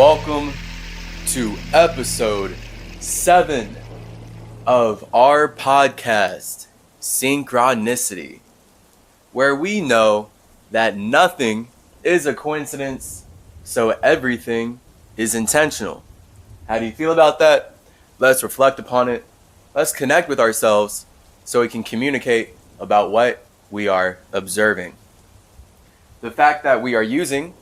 welcome to episode 7 of our podcast, Synchronicity, where we know that nothing is a coincidence, so everything is intentional. How do you feel about that? Let's reflect upon it. Let's connect with ourselves so we can communicate about what we are observing. The fact that we are using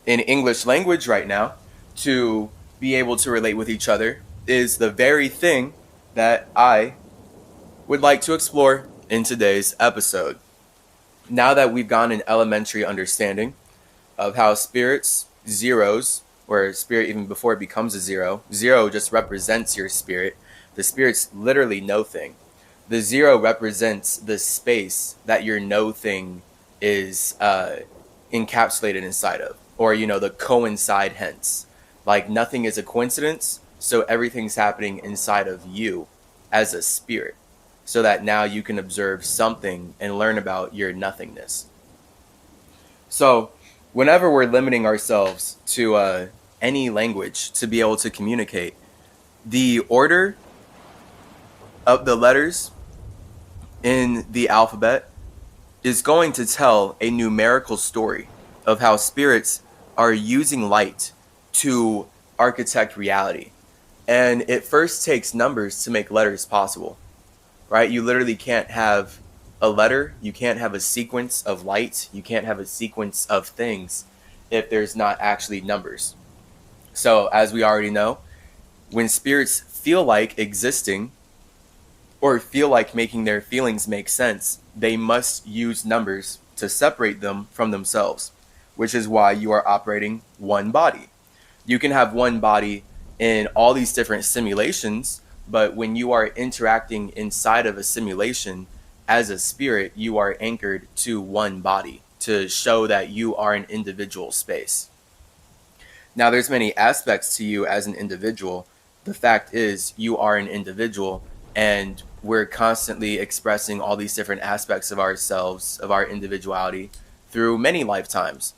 in English language right now to be able to relate with each other is the very thing that I would like to explore in today's episode. Now that we've gotten an elementary understanding of how spirits, zeros, or spirit even before it becomes a zero just represents your spirit. The spirit's literally no thing. The zero represents the space that your no thing is encapsulated inside of, or the coincide hence. Like nothing is a coincidence, so everything's happening inside of you as a spirit, so that now you can observe something and learn about your nothingness. So whenever we're limiting ourselves to any language to be able to communicate, the order of the letters in the alphabet is going to tell a numerical story of how spirits are using light to architect reality. And it first takes numbers to make letters possible, right? You literally can't have a letter, you can't have a sequence of light, you can't have a sequence of things if there's not actually numbers. So as we already know, when spirits feel like existing or feel like making their feelings make sense, they must use numbers to separate them from themselves, which is why you are operating one body. You can have one body in all these different simulations, but when you are interacting inside of a simulation as a spirit, you are anchored to one body to show that you are an individual space. Now, there's many aspects to you as an individual. The fact is, you are an individual, and we're constantly expressing all these different aspects of ourselves, of our individuality, through many lifetimes.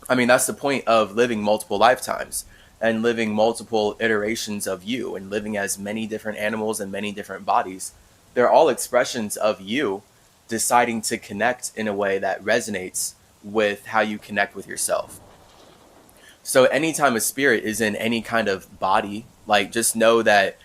I mean, that's the point of living multiple lifetimes and living multiple iterations of you and living as many different animals and many different bodies. They're all expressions of you deciding to connect in a way that resonates with how you connect with yourself. So anytime a spirit is in any kind of body, like just know that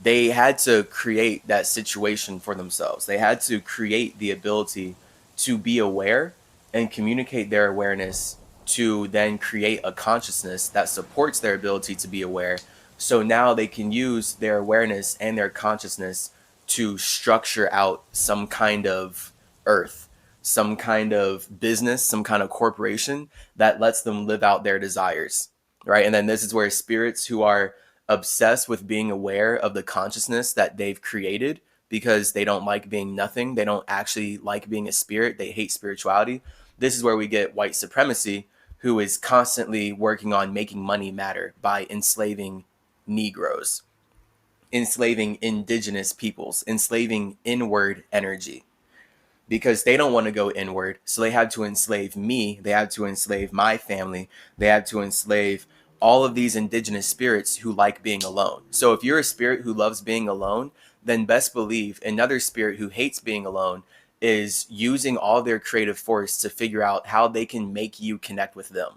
they had to create that situation for themselves. They had to create the ability to be aware and communicate their awareness to then create a consciousness that supports their ability to be aware. So now they can use their awareness and their consciousness to structure out some kind of earth, some kind of business, some kind of corporation that lets them live out their desires, right? And then this is where spirits who are obsessed with being aware of the consciousness that they've created, because they don't like being nothing, they don't actually like being a spirit, they hate spirituality. This is where we get white supremacy, who is constantly working on making money matter by enslaving Negroes, enslaving indigenous peoples, enslaving inward energy, because they don't want to go inward. So they had to enslave me. They had to enslave my family. They had to enslave all of these indigenous spirits who like being alone. So if you're a spirit who loves being alone, then best believe another spirit who hates being alone is using all their creative force to figure out how they can make you connect with them.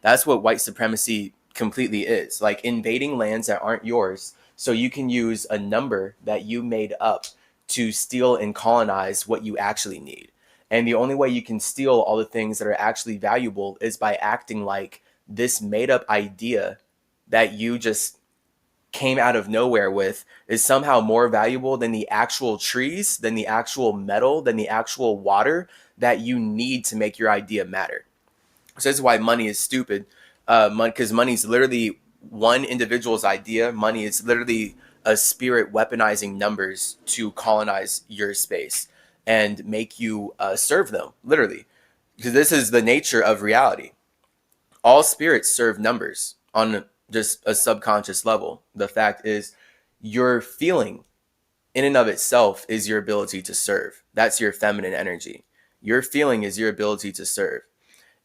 That's what white supremacy completely is. Like invading lands that aren't yours so you can use a number that you made up to steal and colonize what you actually need. And the only way you can steal all the things that are actually valuable is by acting like this made up idea that you just came out of nowhere with is somehow more valuable than the actual trees, than the actual metal, than the actual water that you need to make your idea matter. So this is why money is stupid, because money is literally one individual's idea. Money is literally a spirit weaponizing numbers to colonize your space and make you serve them, literally. Because this is the nature of reality. All spirits serve numbers on just a subconscious level. The fact is, your feeling in and of itself is your ability to serve. That's your feminine energy. Your feeling is your ability to serve.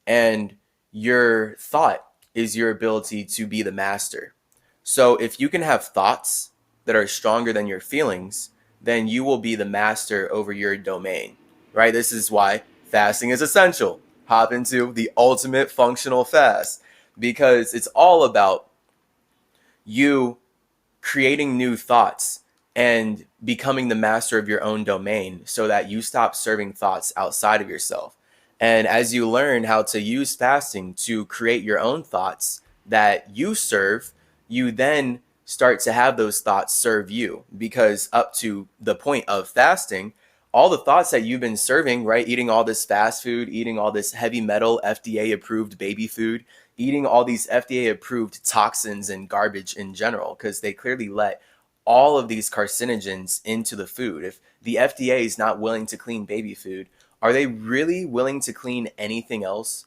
And your thought is your ability to be the master. So if you can have thoughts that are stronger than your feelings, then you will be the master over your domain, right? This is why fasting is essential. Hop into the ultimate functional fast, because it's all about you creating new thoughts and becoming the master of your own domain so that you stop serving thoughts outside of yourself. And as you learn how to use fasting to create your own thoughts that you serve, you then start to have those thoughts serve you. Because up to the point of fasting, all the thoughts that you've been serving, right? Eating all this fast food, eating all this heavy metal, FDA approved baby food, eating all these FDA approved toxins and garbage in general, because they clearly let all of these carcinogens into the food. If the FDA is not willing to clean baby food, are they really willing to clean anything else?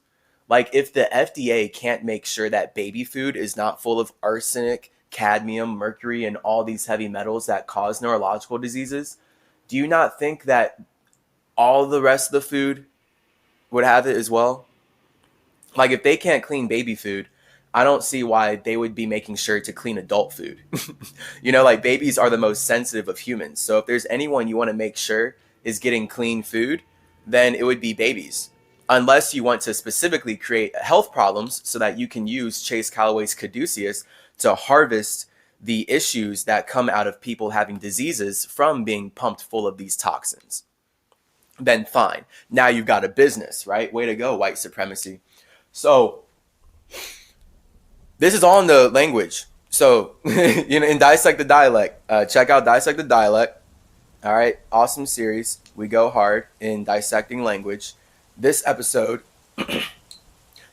Like, if the FDA can't make sure that baby food is not full of arsenic, cadmium, mercury, and all these heavy metals that cause neurological diseases, do you not think that all the rest of the food would have it as well? Like, if they can't clean baby food, I don't see why they would be making sure to clean adult food. Like, babies are the most sensitive of humans. So if there's anyone you want to make sure is getting clean food, then it would be babies. Unless you want to specifically create health problems so that you can use Chase Calloway's caduceus to harvest the issues that come out of people having diseases from being pumped full of these toxins. Then fine. Now you've got a business, right? Way to go, white supremacy. So this is all in the language. So, in Dissect the Dialect, check out Dissect the Dialect. All right, awesome series. We go hard in dissecting language. This episode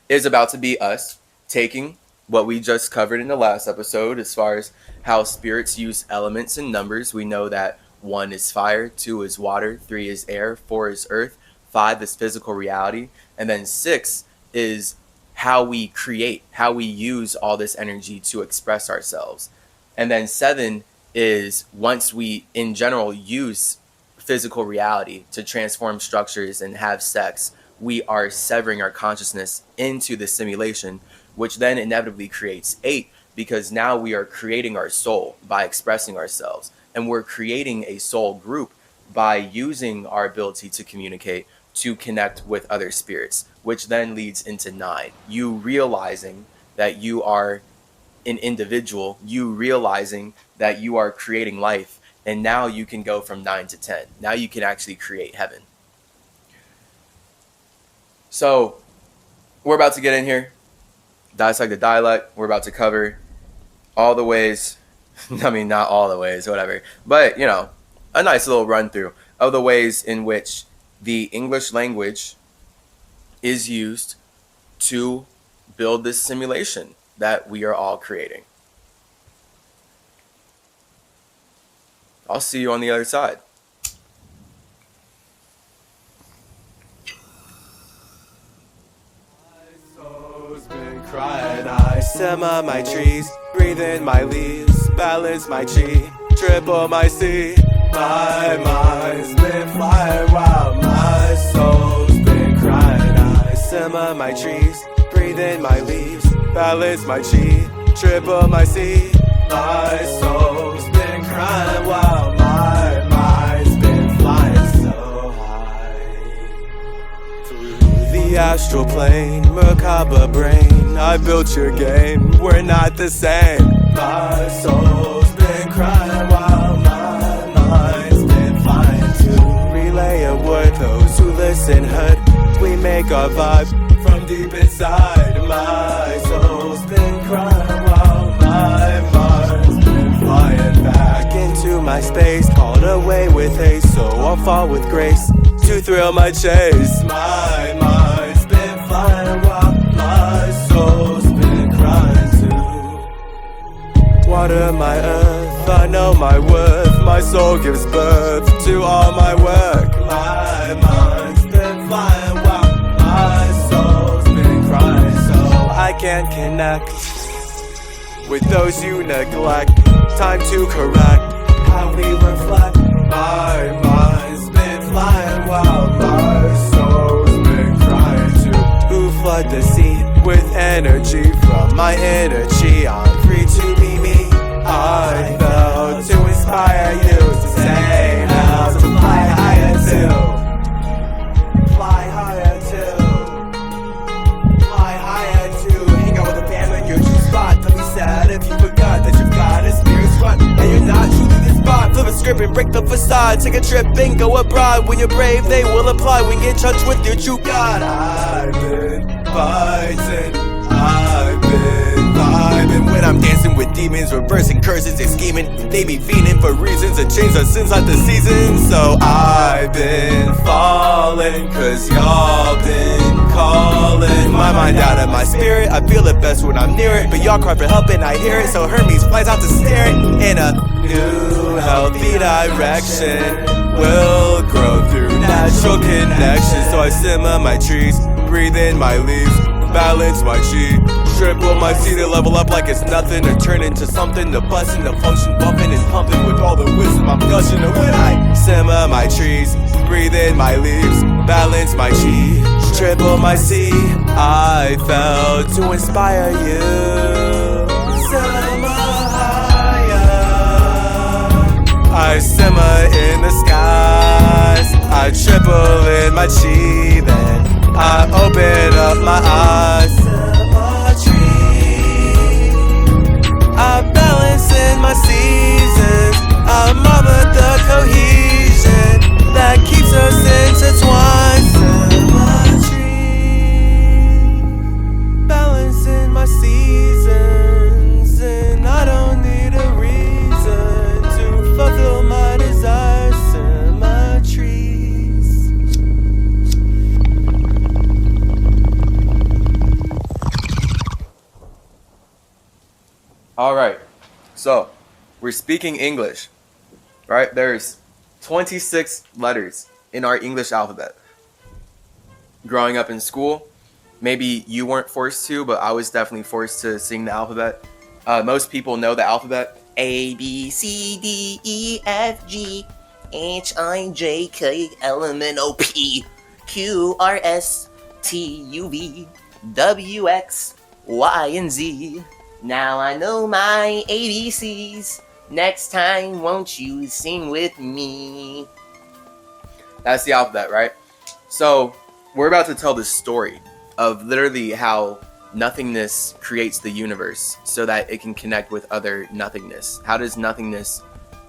is about to be us taking what we just covered in the last episode as far as how spirits use elements and numbers. We know that 1 is fire, 2 is water, 3 is air, 4 is earth, 5 is physical reality, and then 6 is how we create, how we use all this energy to express ourselves. And then 7 is once we, in general, use physical reality to transform structures and have sex, we are severing our consciousness into the simulation, which then inevitably creates 8, because now we are creating our soul by expressing ourselves. And we're creating a soul group by using our ability to communicate, to connect with other spirits, which then leads into 9. You realizing that you are an individual, you realizing that you are creating life, and now you can go from 9 to 10. Now you can actually create heaven. So we're about to get in here, dissect the dialect. We're about to cover all the ways, I mean, not all the ways, whatever, but, a nice little run through of the ways in which the English language is used to build this simulation that we are all creating. I'll see you on the other side. My soul's been crying. I simmer my trees, breathe in my leaves, balance my chi, triple my C. My mind's been flying wild. My soul's been crying. I simmer my trees, breathe in my leaves, balance my chi, triple my C. My soul's been crying while my mind's been flying so high. Through the astral plane, macabre brain, I built your game, we're not the same. My soul's been crying while my mind's been flying too. Relay a word, those who listen heard, we make our vibe from deep inside. My soul's been crying while my mind's been flying back into my space, called away with haste, so I'll fall with grace to thrill my chase. My mind's been flying while my soul's been crying too. Water my earth, I know my worth, my soul gives birth to all my work. My mind's been flying while my soul's been crying, so I can't connect with those you neglect. Time to correct how we reflect. My mind's been flying while my soul's been crying too. Who flood the sea with energy from my energy. I'm free to be me. I felt to inspire you to say now to fly higher too. Fly higher too. Fly higher too. Hang out with a band when you're true spot. Don't be sad if you forgot that you've got a spirit squad and you're not true to this spot. Flip a script and break the facade. Take a trip and go abroad. When you're brave, they will apply. When you get touched with your true God. I've been fighting. I've been vibing when I'm dancing with demons, reversing curses and scheming. They be fiending for reasons to change the sins like the seasons. So I've been falling, cause y'all been calling my mind out of my spirit. I feel it best when I'm near it, but y'all cry for help and I hear it. So Hermes flies out to stare it in a new healthy direction. Will grow through natural connection. So I simmer my trees, breathe in my leaves, balance my chi, triple my C to level up like it's nothing, to turn into something, to bust into function, bumping and pumping with all the wisdom I'm gushing. And when I simmer my trees, breathe in my leaves, balance my chi, triple my C, I felt to inspire you. Simmer higher, I simmer in the skies, I triple in my chi, then I open up my eyes. Symmetry. I balance in my seasons. I mother the cohesion that keeps us intertwined. Symmetry. Balance in my seasons, and I don't need a reason to fulfill my desires. Symmetry. All right, so we're speaking English, right? There's 26 letters in our English alphabet. Growing up in school, maybe you weren't forced to, but I was definitely forced to sing the alphabet. Most people know the alphabet. A, B, C, D, E, F, G, H, I, J, K, L, M, N, O, P, Q, R, S, T, U, V, W, X, Y, and Z. Now I know my ABCs. Next time, won't you sing with me? That's the alphabet, right? So we're about to tell the story of literally how nothingness creates the universe so that it can connect with other nothingness. How does nothingness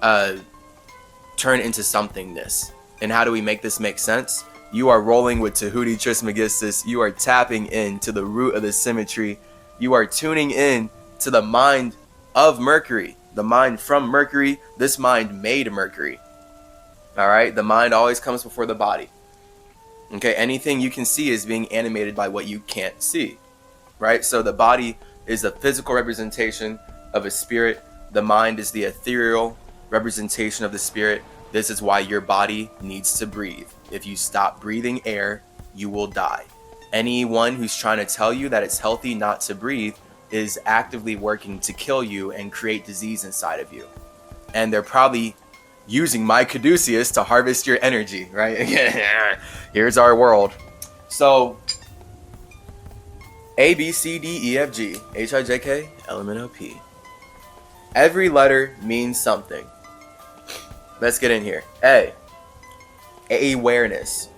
turn into somethingness? And how do we make this make sense? You are rolling with Tahuti Trismegistus. You are tapping into the root of the symmetry. You are tuning in to the mind of Mercury, the mind from Mercury. This mind made Mercury. All right, the mind always comes before the body. Okay, anything you can see is being animated by what you can't see, right? So the body is the physical representation of a spirit. The mind is the ethereal representation of the spirit. This is why your body needs to breathe. If you stop breathing air, you will die. Anyone who's trying to tell you that it's healthy not to breathe is actively working to kill you and create disease inside of you. And they're probably using my caduceus to harvest your energy, right? Here's our world. So, A, B, C, D, E, F, G, H, I, J, K, L, M, N, O, P. Every letter means something. Let's get in here. A, awareness.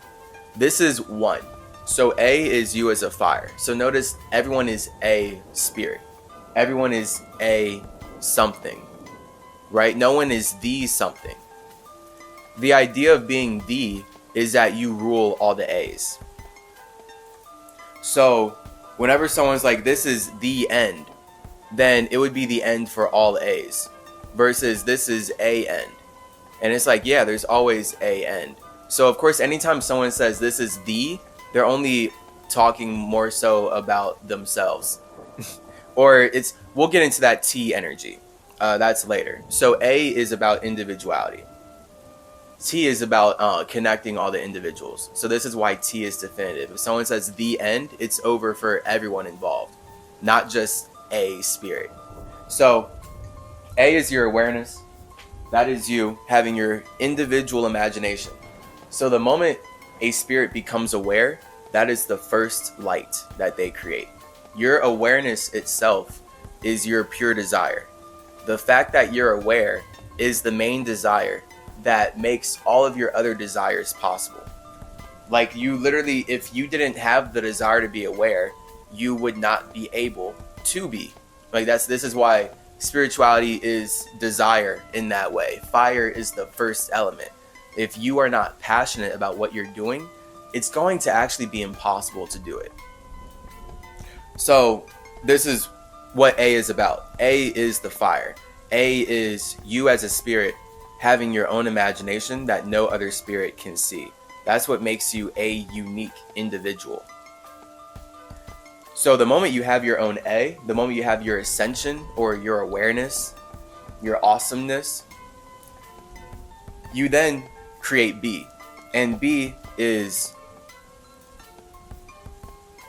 This is one. So A is you as a fire. So notice everyone is a spirit. Everyone is a something, right? No one is the something. The idea of being the is that you rule all the A's. So whenever someone's like, this is the end, then it would be the end for all A's versus this is a end. And it's like, yeah, there's always a end. So of course, anytime someone says this is the, they're only talking more so about themselves. Or we'll get into that T energy. That's later. So A is about individuality. T is about connecting all the individuals. So this is why T is definitive. If someone says the end, it's over for everyone involved, not just a spirit. So A is your awareness. That is you having your individual imagination. So the moment a spirit becomes aware, that is the first light that they create. Your awareness itself is your pure desire. The fact that you're aware is the main desire that makes all of your other desires possible. Like, you literally, if you didn't have the desire to be aware, you would not be able to be. Like, this is why spirituality is desire in that way. Fire is the first element. If you are not passionate about what you're doing, it's going to actually be impossible to do it. So this is what A is about. A is the fire. A is you as a spirit having your own imagination that no other spirit can see. That's what makes you a unique individual. So the moment you have your own A, the moment you have your ascension or your awareness, your awesomeness, you then create B. And B is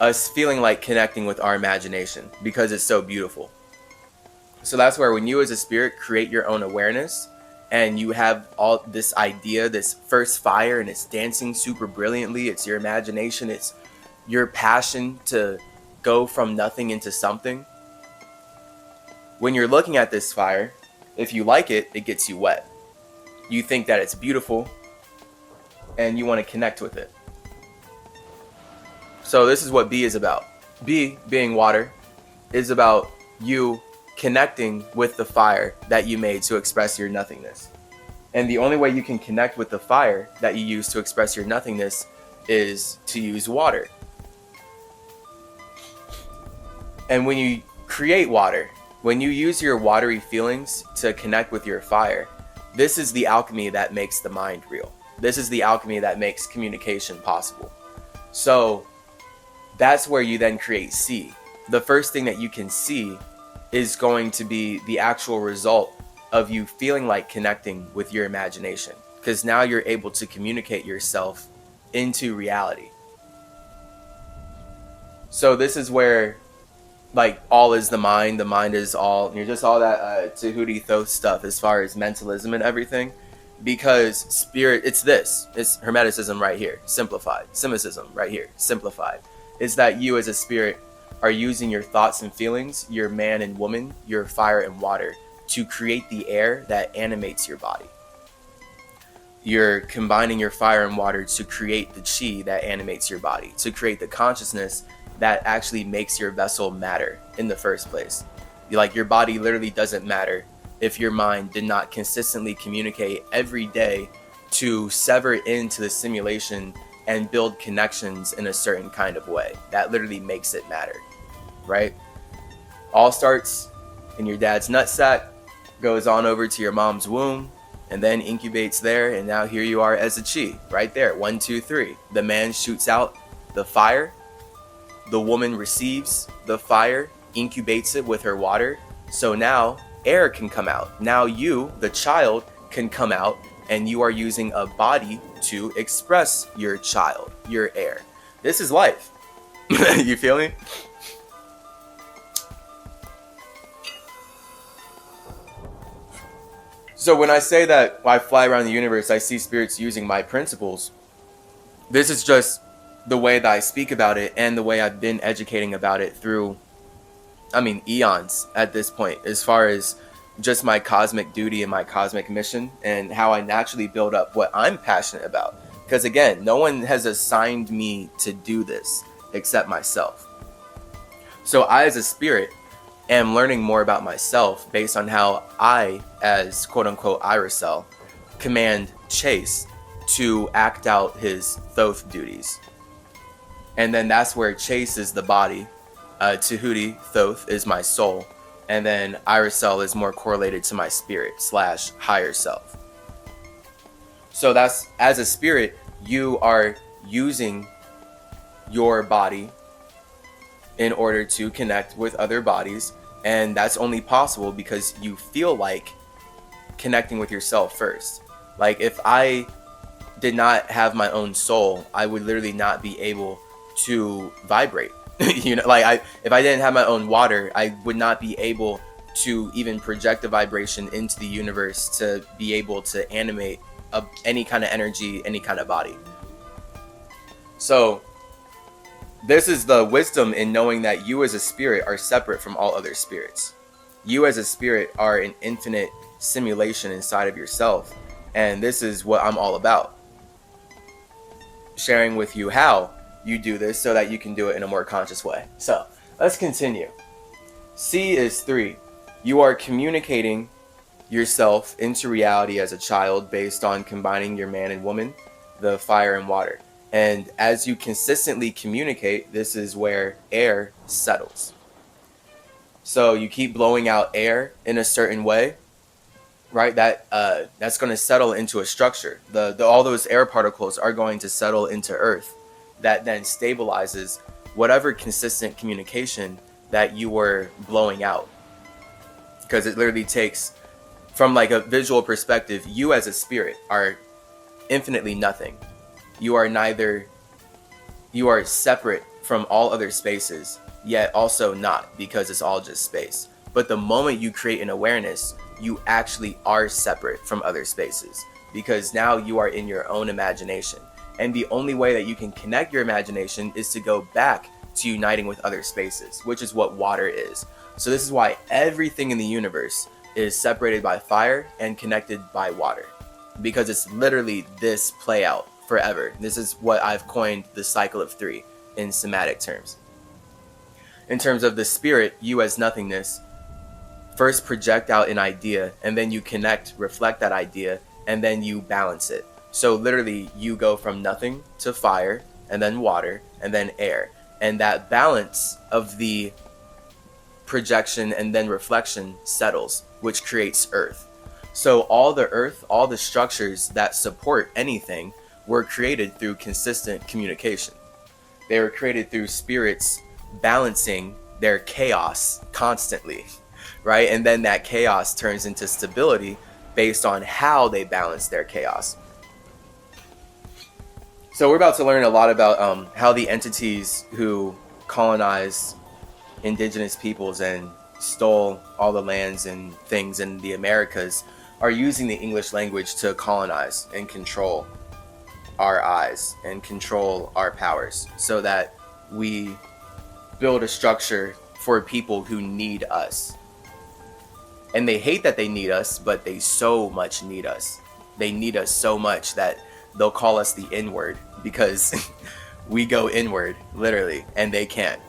us feeling like connecting with our imagination because it's so beautiful. So that's where when you as a spirit create your own awareness and you have all this idea, this first fire, and it's dancing super brilliantly, it's your imagination, it's your passion to go from nothing into something. When you're looking at this fire, if you like it, it gets you wet. You think that it's beautiful and you want to connect with it. So this is what B is about. B, being water, is about you connecting with the fire that you made to express your nothingness. And the only way you can connect with the fire that you use to express your nothingness is to use water. And when you create water, when you use your watery feelings to connect with your fire, this is the alchemy that makes the mind real. This is the alchemy that makes communication possible. So that's where you then create C. The first thing that you can see is going to be the actual result of you feeling like connecting with your imagination, because now you're able to communicate yourself into reality. So this is where, like, all is the mind is all, and you're just all that Tahuti Thoth stuff as far as mentalism and everything, because spirit, it's Hermeticism right here, simplified. Simicism right here, simplified. Is that you as a spirit are using your thoughts and feelings, your man and woman, your fire and water, to create the air that animates your body. You're combining your fire and water to create the chi that animates your body, to create the consciousness that actually makes your vessel matter in the first place. Like, your body literally doesn't matter if your mind did not consistently communicate every day to sever into the simulation and build connections in a certain kind of way. That literally makes it matter, right? All starts in your dad's nutsack, goes on over to your mom's womb, and then incubates there, and now here you are as a chi, right there, 1, 2, 3. The man shoots out the fire, the woman receives the fire, incubates it with her water, so now air can come out. Now you, the child, can come out, and you are using a body to express your child, your air. This is life. You feel me? So when I say that I fly around the universe, I see spirits using my principles, this is just the way that I speak about it and the way I've been educating about it through, eons at this point, as far as just my cosmic duty and my cosmic mission and how I naturally build up what I'm passionate about. Because again, no one has assigned me to do this except myself. So I, as a spirit, am learning more about myself based on how I, as quote-unquote Irisel, command Chase to act out his Thoth duties. And then that's where Chase is the body, Tahuti Thoth is my soul, and then Irisel is more correlated to my spirit / higher self. So that's, as a spirit, you are using your body in order to connect with other bodies, and that's only possible because you feel like connecting with yourself first. Like, if I did not have my own soul, I would literally not be able to vibrate. If I didn't have my own water, I would not be able to even project a vibration into the universe to be able to animate any kind of energy, any kind of body. So This is the wisdom in knowing that you as a spirit are separate from all other spirits. You as a spirit are an infinite simulation inside of yourself. And this is what I'm all about. Sharing with you how you do this so that you can do it in a more conscious way. So let's continue. C is 3. You are communicating yourself into reality as a child based on combining your man and woman, the fire and water. And as you consistently communicate, this is where air settles. So you keep blowing out air in a certain way, right? That's going to settle into a structure. All those air particles are going to settle into earth. That then stabilizes whatever consistent communication that you were blowing out. Because it literally takes, from like a visual perspective, you as a spirit are infinitely nothing. You are separate from all other spaces, yet also not, because it's all just space. But the moment you create an awareness, you actually are separate from other spaces, because now you are in your own imagination. And the only way that you can connect your imagination is to go back to uniting with other spaces, which is what water is. So this is why everything in the universe is separated by fire and connected by water, because it's literally this play out forever. This is what I've coined the cycle of 3 in somatic terms. In terms of the spirit, you as nothingness, first project out an idea, and then you connect, reflect that idea, and then you balance it. So literally you go from nothing to fire, and then water, and then air. And that balance of the projection and then reflection settles, which creates earth. So all the earth, all the structures that support anything were created through consistent communication. They were created through spirits balancing their chaos constantly, right? And then that chaos turns into stability based on how they balance their chaos. So we're about to learn a lot about how the entities who colonized indigenous peoples and stole all the lands and things in the Americas are using the English language to colonize and control our eyes and control our powers, so that we build a structure for people who need us. And they hate that they need us, but they so much need us. They need us so much that they'll call us the N-word, because we go inward, literally, and they can't.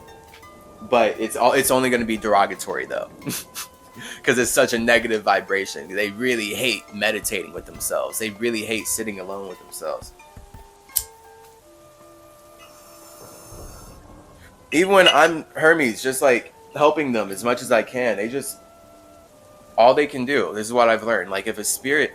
But it's only going to be derogatory, though, because it's such a negative vibration. They really hate meditating with themselves. They really hate sitting alone with themselves. Even when I'm Hermes, just like helping them as much as I can, all they can do, this is what I've learned, like if a spirit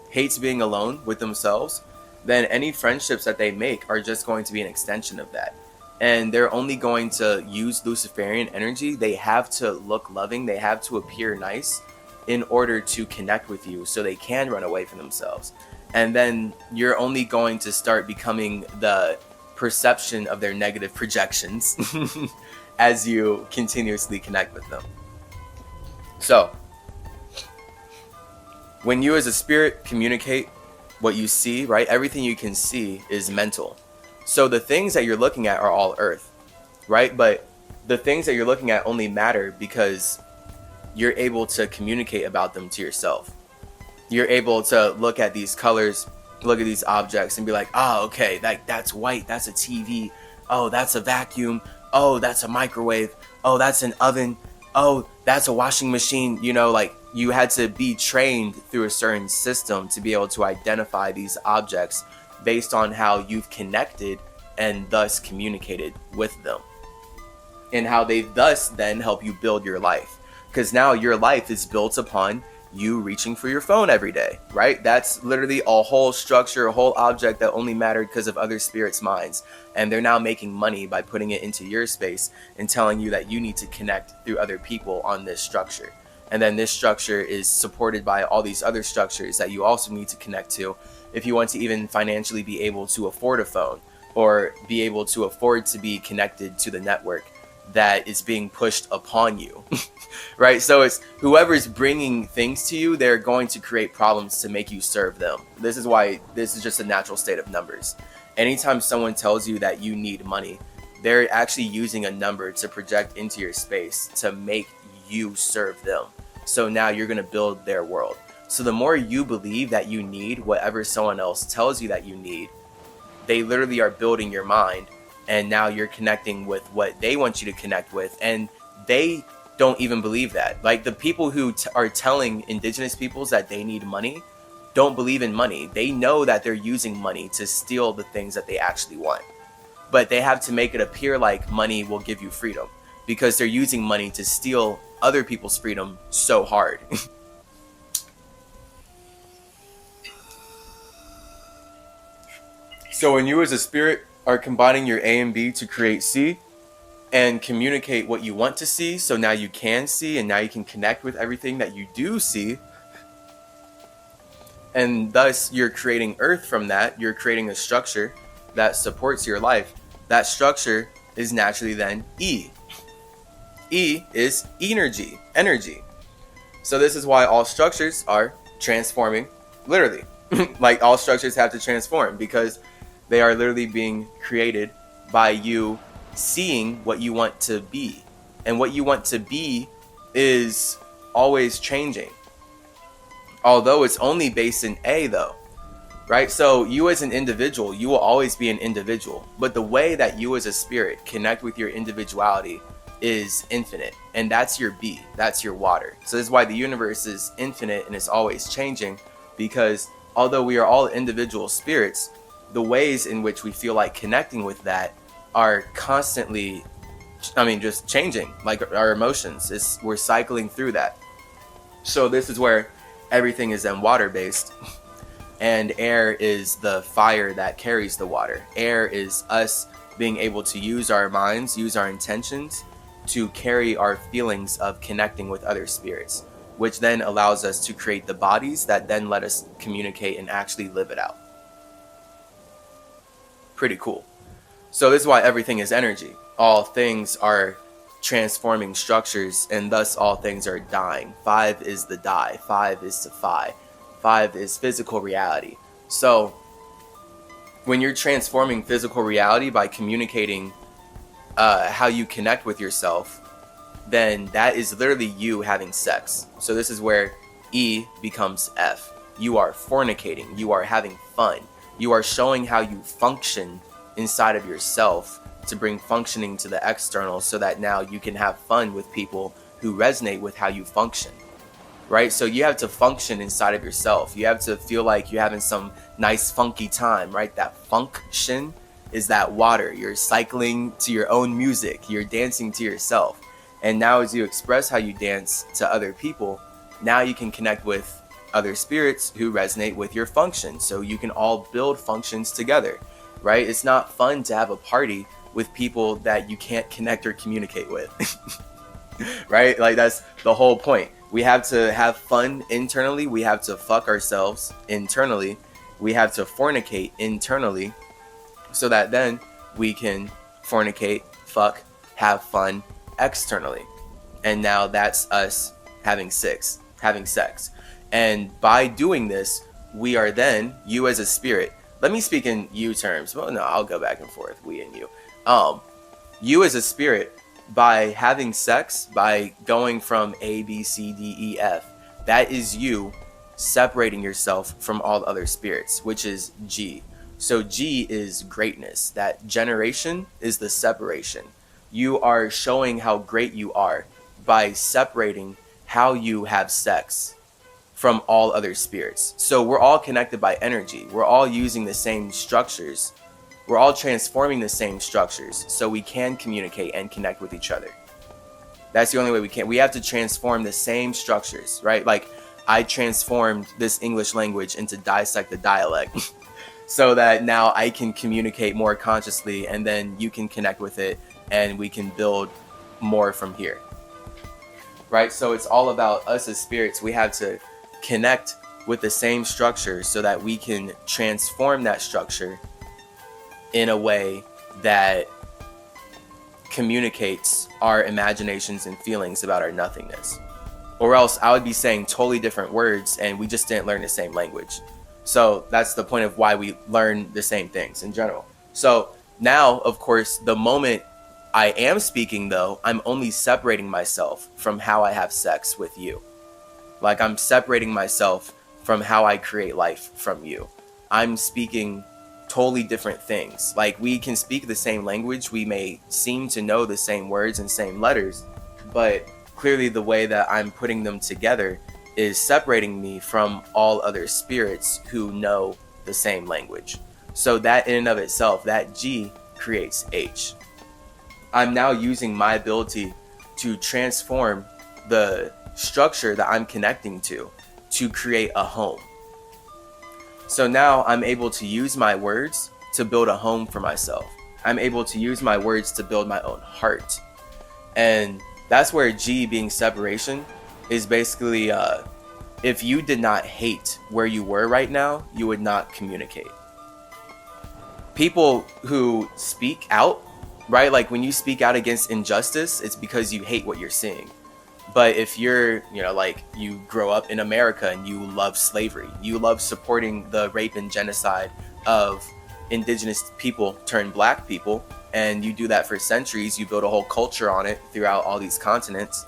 hates being alone with themselves, then any friendships that they make are just going to be an extension of that. And they're only going to use Luciferian energy. They have to look loving, they have to appear nice in order to connect with you, so they can run away from themselves. And then you're only going to start becoming the perception of their negative projections as you continuously connect with them. So when you as a spirit communicate what you see, right? Everything you can see is mental. So the things that you're looking at are all earth, right? But the things that you're looking at only matter because you're able to communicate about them to yourself. You're able to look at these colors, look at these objects and be like, oh, okay, that's white, that's a TV, oh, that's a vacuum, oh, that's a microwave, oh, that's an oven, oh, that's a washing machine. You know, like you had to be trained through a certain system to be able to identify these objects based on how you've connected and thus communicated with them, and how they thus then help you build your life. Because now your life is built upon you reaching for your phone every day, right? That's literally a whole structure, a whole object that only mattered because of other spirits' minds. And they're now making money by putting it into your space and telling you that you need to connect through other people on this structure. And then this structure is supported by all these other structures that you also need to connect to if you want to even financially be able to afford a phone or be able to afford to be connected to the network that is being pushed upon you, right? So it's whoever's bringing things to you, they're going to create problems to make you serve them. This is why this is just a natural state of numbers. Anytime someone tells you that you need money, they're actually using a number to project into your space to make you serve them. So now you're going to build their world. So the more you believe that you need whatever someone else tells you that you need, they literally are building your mind, and now you're connecting with what they want you to connect with, and they don't even believe that. Like the people who are telling indigenous peoples that they need money don't believe in money. They know that they're using money to steal the things that they actually want, but they have to make it appear like money will give you freedom because they're using money to steal other people's freedom so hard. So when you as a spirit are combining your A and B to create C and communicate what you want to see, so now you can see and now you can connect with everything that you do see, and thus you're creating Earth from that. You're creating a structure that supports your life. That structure is naturally then E. E is energy. So this is why all structures are transforming, literally. Like all structures have to transform because they are literally being created by you seeing what you want to be. And what you want to be is always changing. Although it's only based in A though, right? So you as an individual, you will always be an individual. But the way that you as a spirit connect with your individuality is infinite. And that's your B, that's your water. So this is why the universe is infinite and it's always changing, because although we are all individual spirits, the ways in which we feel like connecting with that are constantly, just changing. Like our emotions, we're cycling through that. So this is where everything is then water based, and air is the fire that carries the water. Air is us being able to use our minds, use our intentions to carry our feelings of connecting with other spirits, which then allows us to create the bodies that then let us communicate and actually live it out. Pretty cool. So this is why everything is energy. All things are transforming structures, and thus all things are dying. 5 is the die. 5 is to phi. 5 is physical reality. So when you're transforming physical reality by communicating how you connect with yourself, then that is literally you having sex. So this is where E becomes F. You are fornicating. You are having fun. You are showing how you function inside of yourself to bring functioning to the external, so that now you can have fun with people who resonate with how you function, right? So you have to function inside of yourself. You have to feel like you're having some nice funky time, right? That function is that water. You're cycling to your own music. You're dancing to yourself. And now as you express how you dance to other people, now you can connect with other spirits who resonate with your function. So you can all build functions together, right? It's not fun to have a party with people that you can't connect or communicate with, right? Like that's the whole point. We have to have fun internally. We have to fuck ourselves internally. We have to fornicate internally, so that then we can fornicate, fuck, have fun externally. And now that's us having sex. And by doing this, we are then, you as a spirit, let me speak in you terms. Well, no, I'll go back and forth, we and you. You as a spirit, by having sex, by going from A, B, C, D, E, F, that is you separating yourself from all other spirits, which is G. So G is greatness. That generation is the separation. You are showing how great you are by separating how you have sex from all other spirits. So we're all connected by energy. We're all using the same structures. We're all transforming the same structures so we can communicate and connect with each other. That's the only way we can. We have to transform the same structures, right? Like I transformed this English language into dissect the dialect so that now I can communicate more consciously, and then you can connect with it and we can build more from here, right? So it's all about us as spirits. We have to connect with the same structure so that we can transform that structure in a way that communicates our imaginations and feelings about our nothingness. Or else I would be saying totally different words and we just didn't learn the same language. So that's the point of why we learn the same things in general. So Now, of course, the moment I am speaking, though, I'm only separating myself from how I have sex with you. Like, I'm separating myself from how I create life from you. I'm speaking totally different things. Like, we can speak the same language, we may seem to know the same words and same letters, but clearly the way that I'm putting them together is separating me from all other spirits who know the same language. So that in and of itself, that G creates H. I'm now using my ability to transform the structure that I'm connecting to create a home. So now I'm able to use my words to build a home for myself. I'm able to use my words to build my own heart. And that's where G, being separation, is basically if you did not hate where you were right now, you would not communicate. People who speak out, right? Like when you speak out against injustice, it's because you hate what you're seeing. But if you're, like you grow up in America and you love slavery, you love supporting the rape and genocide of indigenous people turned black people, and you do that for centuries, you build a whole culture on it throughout all these continents,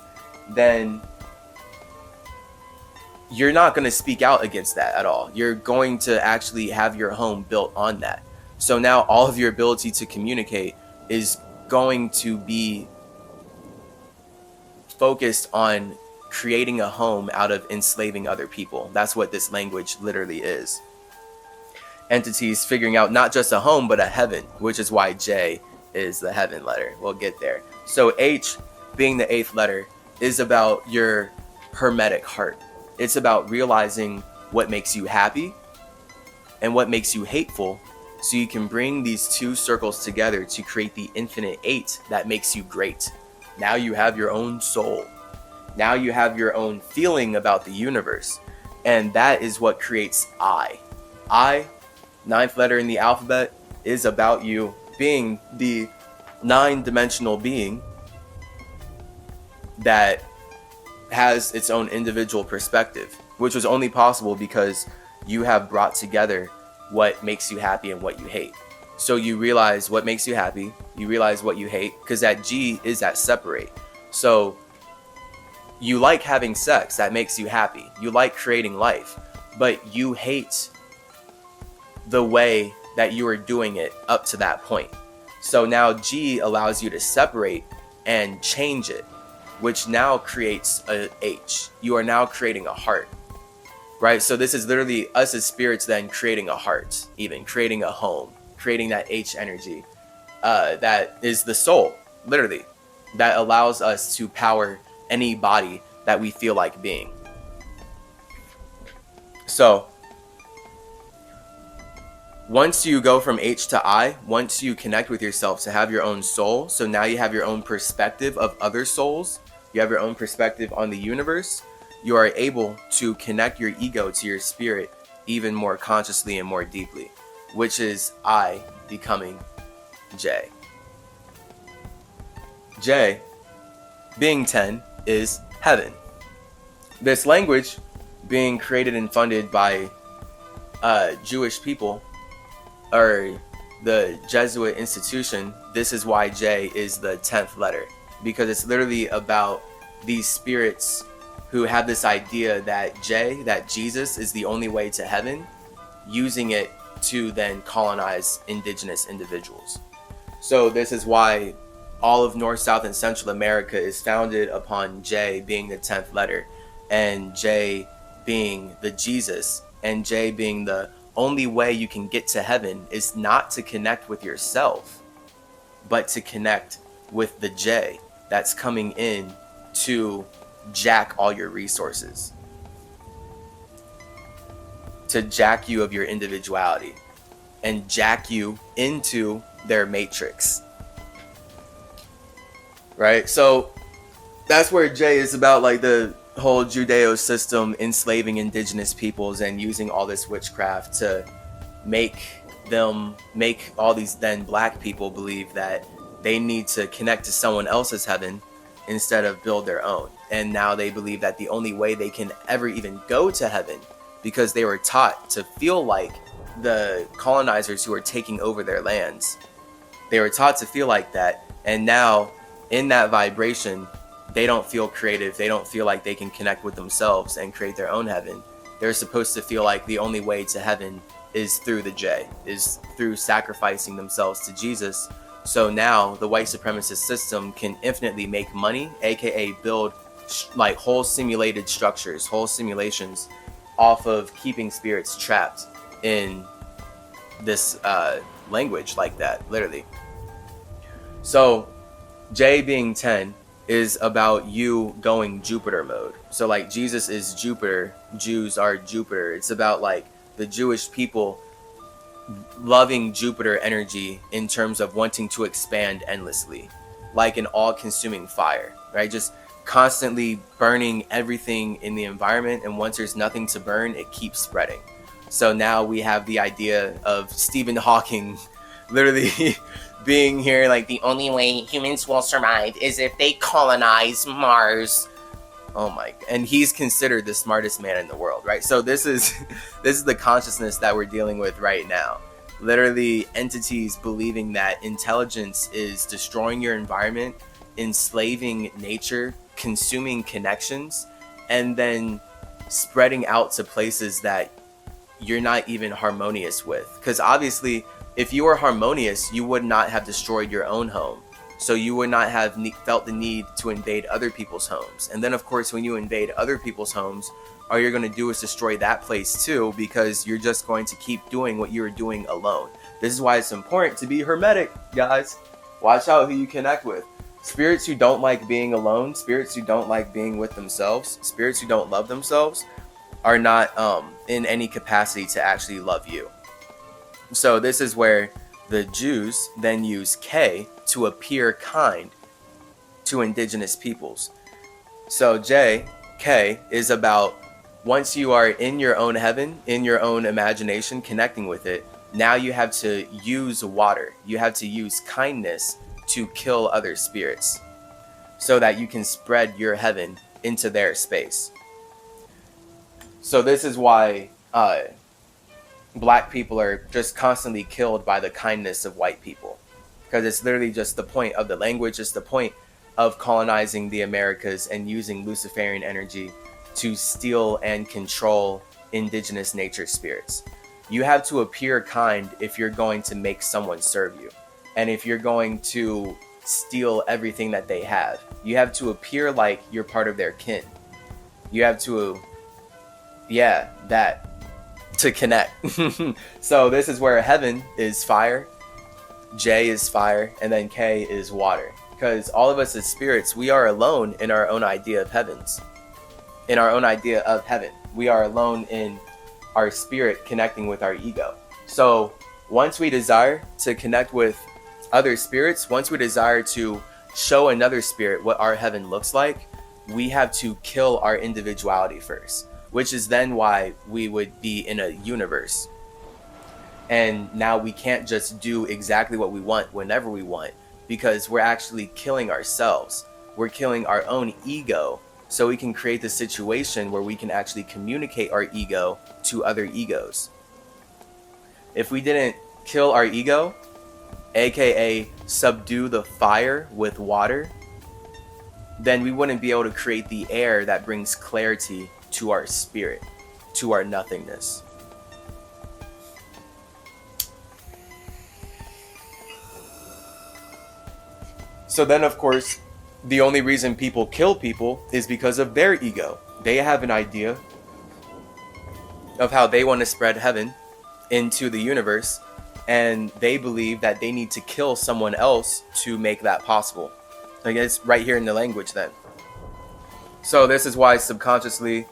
then you're not going to speak out against that at all. You're going to actually have your home built on that. So now all of your ability to communicate is going to be focused on creating a home out of enslaving other people. That's what this language literally is. Entities figuring out not just a home, but a heaven, which is why J is the heaven letter. We'll get there. So H, being the 8th letter, is about your hermetic heart. It's about realizing what makes you happy and what makes you hateful, so you can bring these two circles together to create the infinite 8 that makes you great. Now you have your own soul. Now you have your own feeling about the universe. And that is what creates I. I, 9th letter in the alphabet, is about you being the 9-dimensional being that has its own individual perspective, which was only possible because you have brought together what makes you happy and what you hate. So you realize what makes you happy, you realize what you hate, because that G is that separate. So you like having sex, that makes you happy. You like creating life, but you hate the way that you were doing it up to that point. So now G allows you to separate and change it, which now creates a H. You are now creating a heart, right? So this is literally us as spirits then creating a heart, even creating a home, creating that H energy. That is the soul, literally, that allows us to power any body that we feel like being. So once you go from H to I, once you connect with yourself to have your own soul, so now you have your own perspective of other souls, you have your own perspective on the universe, you are able to connect your ego to your spirit even more consciously and more deeply, which is I becoming J. J, being 10, is heaven. This language, being created and funded by Jewish people, or the Jesuit institution, this is why J is the 10th letter, because it's literally about these spirits who have this idea that J, that Jesus, is the only way to heaven, using it to then colonize indigenous individuals. So this is why all of North, South, and Central America is founded upon J being the 10th letter, and J being the Jesus, and J being the only way you can get to heaven is not to connect with yourself, but to connect with the J that's coming in to jack all your resources, to jack you of your individuality and jack you into their matrix, right? So that's where J is about, like the whole Judeo system enslaving indigenous peoples and using all this witchcraft to make all these then black people believe that they need to connect to someone else's heaven instead of build their own. And now they believe that the only way they can ever even go to heaven, because they were taught to feel like the colonizers who are taking over their lands, They were taught to feel like that. And now in that vibration, they don't feel creative. They don't feel like they can connect with themselves and create their own heaven. They're supposed to feel like the only way to heaven is through the J, is through sacrificing themselves to Jesus. So now the white supremacist system can infinitely make money, aka build like whole simulated structures, whole simulations off of keeping spirits trapped in this language like that, literally. So J being 10 is about you going Jupiter mode. So like Jesus is Jupiter, Jews are Jupiter. It's about like the Jewish people loving Jupiter energy in terms of wanting to expand endlessly, like an all-consuming fire, right? Just constantly burning everything in the environment, and once there's nothing to burn, it keeps spreading. So now we have the idea of Stephen Hawking literally being here like the only way humans will survive is if they colonize Mars. Oh my, and he's considered the smartest man in the world, right? So this is the consciousness that we're dealing with right now. Literally entities believing that intelligence is destroying your environment, enslaving nature, consuming connections, and then spreading out to places that you're not even harmonious with. Because obviously, if you were harmonious, you would not have destroyed your own home. So you would not have felt the need to invade other people's homes. And then, of course, when you invade other people's homes, all you're going to do is destroy that place too, because you're just going to keep doing what you're doing alone. This is why it's important to be hermetic, guys. Watch out who you connect with. Spirits who don't like being alone, spirits who don't like being with themselves, spirits who don't love themselves are not in any capacity to actually love you. So this is where the Jews then use K to appear kind to indigenous peoples. So K is about once you are in your own heaven, in your own imagination, connecting with it, now you have to use water. You have to use kindness to kill other spirits so that you can spread your heaven into their space. So this is why black people are just constantly killed by the kindness of white people, because it's literally just the point of the language. It's the point of colonizing the Americas and using Luciferian energy to steal and control indigenous nature spirits. You have to appear kind if you're going to make someone serve you, and if you're going to steal everything that they have, you have to appear like you're part of their kin. You have to to connect. So this is where heaven is fire, J is fire, and then K is water. Because all of us as spirits, we are alone in our own idea of heavens. In our own idea of heaven. We are alone in our spirit connecting with our ego. So once we desire to connect with other spirits, once we desire to show another spirit what our heaven looks like, we have to kill our individuality first, which is then why we would be in a universe. And now we can't just do exactly what we want whenever we want, because we're actually killing ourselves. We're killing our own ego, so we can create the situation where we can actually communicate our ego to other egos. If we didn't kill our ego, aka subdue the fire with water, then we wouldn't be able to create the air that brings clarity to our spirit, to our nothingness. So then, of course, the only reason people kill people is because of their ego. They have an idea of how they want to spread heaven into the universe, and they believe that they need to kill someone else to make that possible. Like, it's right here in the language then. So this is why subconsciously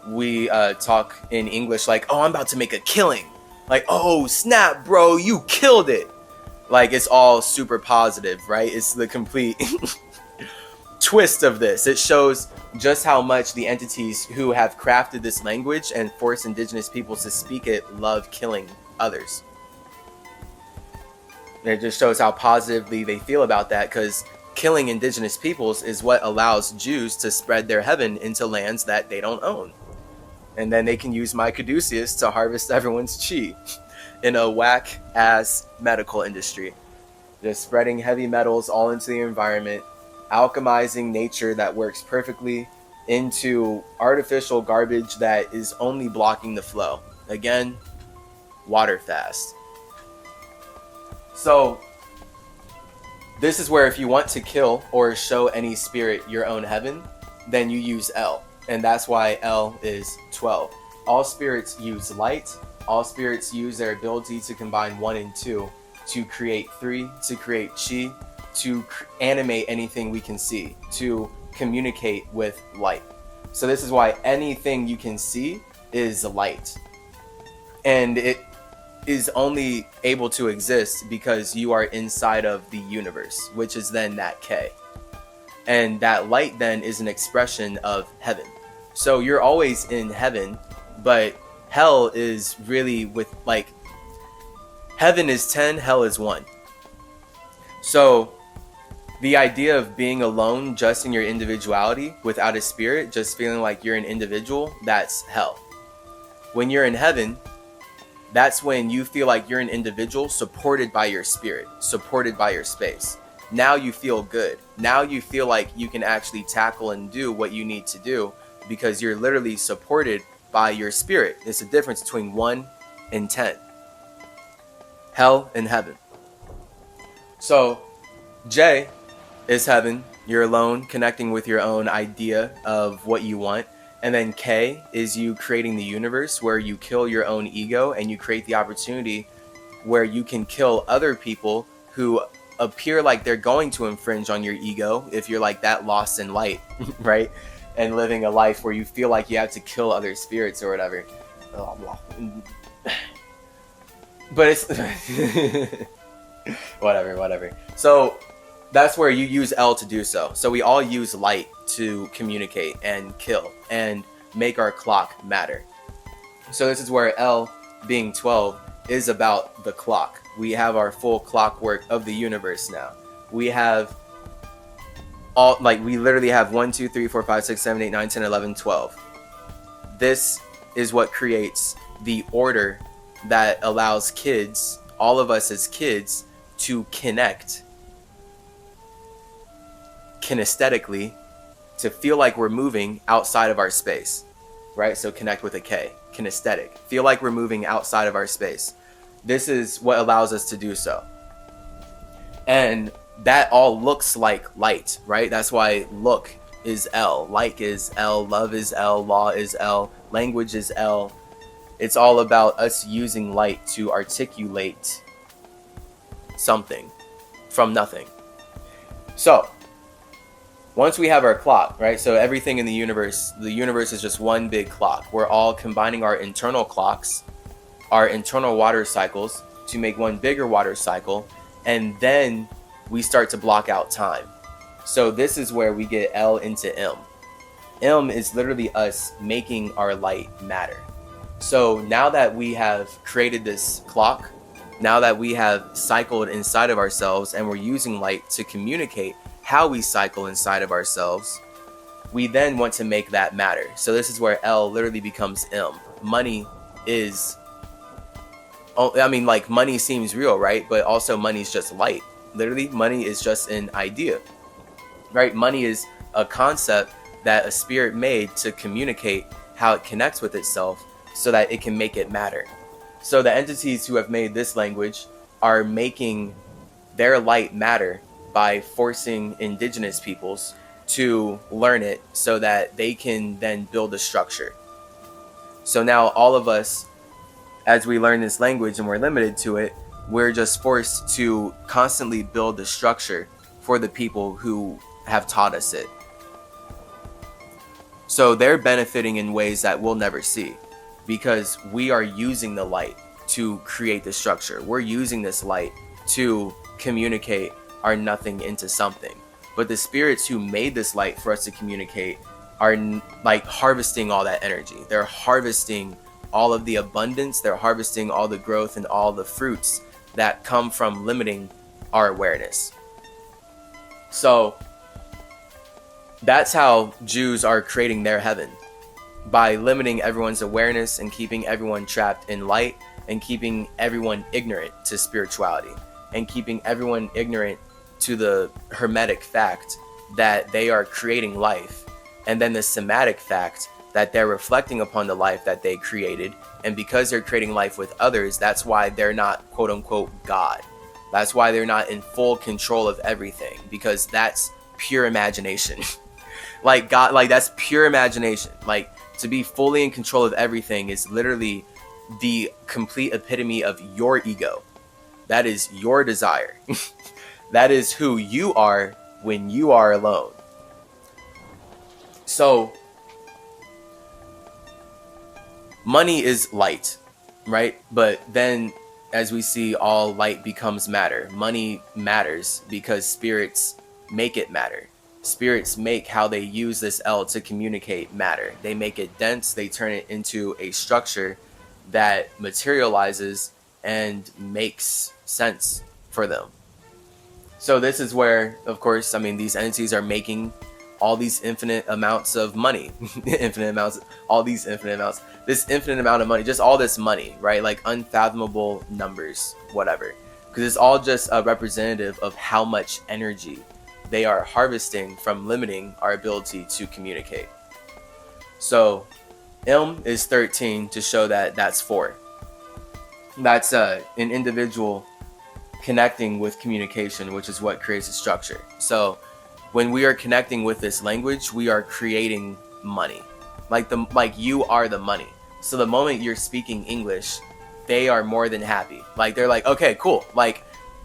we talk in English like, oh, I'm about to make a killing. Like, oh, snap, bro, you killed it. Like, it's all super positive, right? It's the complete twist of this. It shows just how much the entities who have crafted this language and forced indigenous peoples to speak it love killing others. And it just shows how positively they feel about that, because killing indigenous peoples is what allows Jews to spread their heaven into lands that they don't own. And then they can use my caduceus to harvest everyone's chi in a whack-ass medical industry. just spreading heavy metals all into the environment, alchemizing nature that works perfectly into artificial garbage that is only blocking the flow. Again, water fast. So this is where if you want to kill or show any spirit your own heaven, then you use L. And that's why L is 12. All spirits use light. All spirits use their ability to combine 1 and 2 to create 3, to create chi, to animate anything we can see, to communicate with light. So this is why anything you can see is light. And it is only able to exist because you are inside of the universe, which is then that K. And that light then is an expression of heaven. So you're always in heaven, but hell is really with like, heaven is 10, hell is 1. So the idea of being alone just in your individuality without a spirit, just feeling like you're an individual, that's hell. When you're in heaven, that's when you feel like you're an individual supported by your spirit, supported by your space. Now you feel good. Now you feel like you can actually tackle and do what you need to do because you're literally supported by your spirit. There's a difference between 1 and 10. Hell and heaven. So J is heaven. You're alone, connecting with your own idea of what you want. And then K is you creating the universe where you kill your own ego and you create the opportunity where you can kill other people who appear like they're going to infringe on your ego if you're like that lost in light, right? And living a life where you feel like you have to kill other spirits or whatever. But it's whatever. So that's where you use L to do so. So we all use light to communicate and kill and make our clock matter. So this is where L, being 12, is about the clock. We have our full clockwork of the universe now. We have all, like, we literally have 1, 2, 3, 4, 5, 6, 7, 8, 9, 10, 11, 12. This is what creates the order that allows kids, all of us as kids, to connect kinesthetically, to feel like we're moving outside of our space, right? So connect with a K, kinesthetic. Feel like we're moving outside of our space. This is what allows us to do so. And that all looks like light, right? That's why look is L, like is L, love is L, law is L, language is L. It's all about us using light to articulate something from nothing. So once we have our clock, right? So everything in the universe is just one big clock. We're all combining our internal clocks, our internal water cycles to make one bigger water cycle. And then we start to block out time. So this is where we get L into M. M is literally us making our light matter. So now that we have created this clock, now that we have cycled inside of ourselves and we're using light to communicate how we cycle inside of ourselves, we then want to make that matter. So this is where L literally becomes M. Money is, I mean, like, money seems real, right? But also money is just light. Literally, money is just an idea, right? Money is a concept that a spirit made to communicate how it connects with itself so that it can make it matter. So the entities who have made this language are making their light matter by forcing indigenous peoples to learn it so that they can then build a structure. So now all of us, as we learn this language and we're limited to it, we're just forced to constantly build the structure for the people who have taught us it. So they're benefiting in ways that we'll never see because we are using the light to create the structure. We're using this light to communicate our nothing into something. But the spirits who made this light for us to communicate are like harvesting all that energy. They're harvesting all of the abundance. They're harvesting all the growth and all the fruits that come from limiting our awareness. So that's how Jews are creating their heaven, by limiting everyone's awareness and keeping everyone trapped in light and keeping everyone ignorant to spirituality. and keeping everyone ignorant to the hermetic fact that they are creating life, and then the somatic fact that they're reflecting upon the life that they created. And because they're creating life with others, that's why they're not quote unquote God. That's why they're not in full control of everything, because that's pure imagination. Like God, like that's pure imagination. Like to be fully in control of everything is literally the complete epitome of your ego. That is your desire. That is who you are when you are alone. So money is light, right? But then as we see, all light becomes matter. Money matters because spirits make it matter. Spirits make how they use this L to communicate matter. They make it dense, they turn it into a structure that materializes and makes sense for them. So this is where, of course, I mean, these entities are making all these infinite amounts of money, infinite amounts, all these infinite amounts, this infinite amount of money, just all this money, right? Like unfathomable numbers, whatever. Because it's all just a representative of how much energy they are harvesting from limiting our ability to communicate. So M is 13 to show that that's 4. That's an individual connecting with communication, which is what creates a structure. So when we are connecting with this language, we are creating money. Like you are the money. So the moment you're speaking English, they are more than happy. Like they're like, okay, cool. Like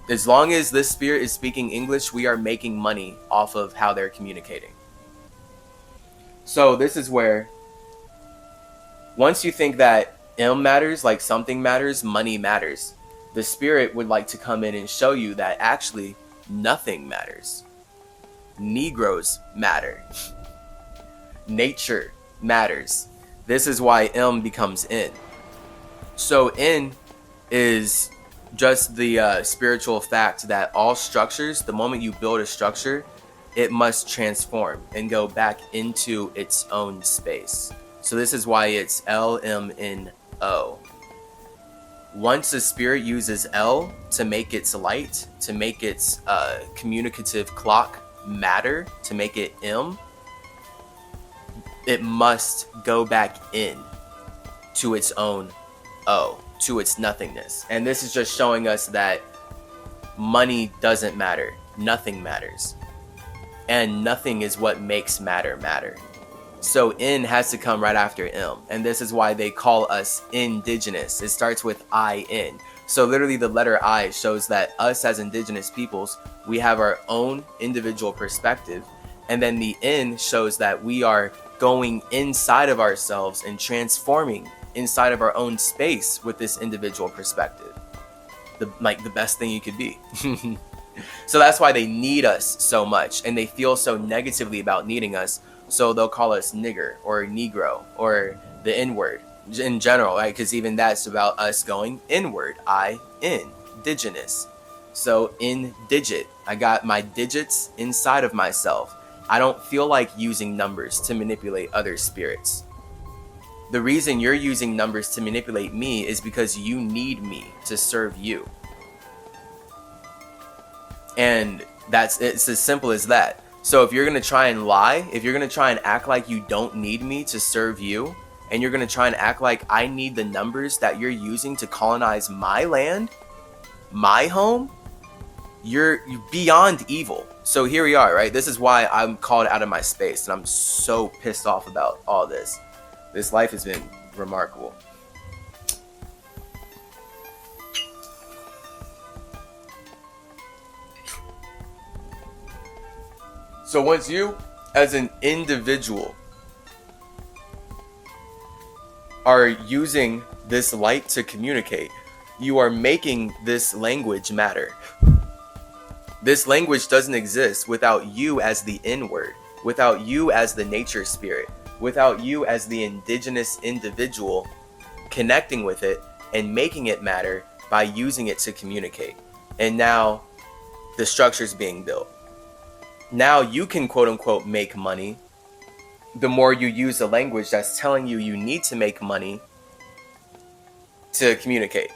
as long as this spirit is speaking English, we are making money off of how they're communicating. So this is where once you think that M matters, like something matters, money matters, the spirit would like to come in and show you that actually nothing matters. Negroes matter. Nature matters. This is why M becomes N. So N is just the spiritual fact that all structures, the moment you build a structure, it must transform and go back into its own space. So this is why it's L, M, N, O. Once a spirit uses L to make its light, to make its communicative clock matter, to make it M, it must go back in to its own O, to its nothingness. And this is just showing us that money doesn't matter. Nothing matters. And nothing is what makes matter matter. So N has to come right after M. And this is why they call us indigenous. It starts with I-N. So literally the letter I shows that us as indigenous peoples, we have our own individual perspective. And then the N shows that we are going inside of ourselves and transforming inside of our own space with this individual perspective. The best thing you could be. So that's why they need us so much. And they feel so negatively about needing us. So they'll call us nigger or negro or the N-word in general, right? Because even that's about us going inward. Indigenous. So indigit. I got my digits inside of myself. I don't feel like using numbers to manipulate other spirits. The reason you're using numbers to manipulate me is because you need me to serve you. And it's as simple as that. So if you're going to try and lie, if you're going to try and act like you don't need me to serve you, and you're going to try and act like I need the numbers that you're using to colonize my land, my home, you're beyond evil. So here we are, right? This is why I'm called out of my space, and I'm so pissed off about all this. This life has been remarkable. So once you, as an individual, are using this light to communicate, you are making this language matter. This language doesn't exist without you as the N-word, without you as the nature spirit, without you as the indigenous individual connecting with it and making it matter by using it to communicate. And now the structure's being built. Now you can quote unquote make money the more you use a language that's telling you you need to make money to communicate.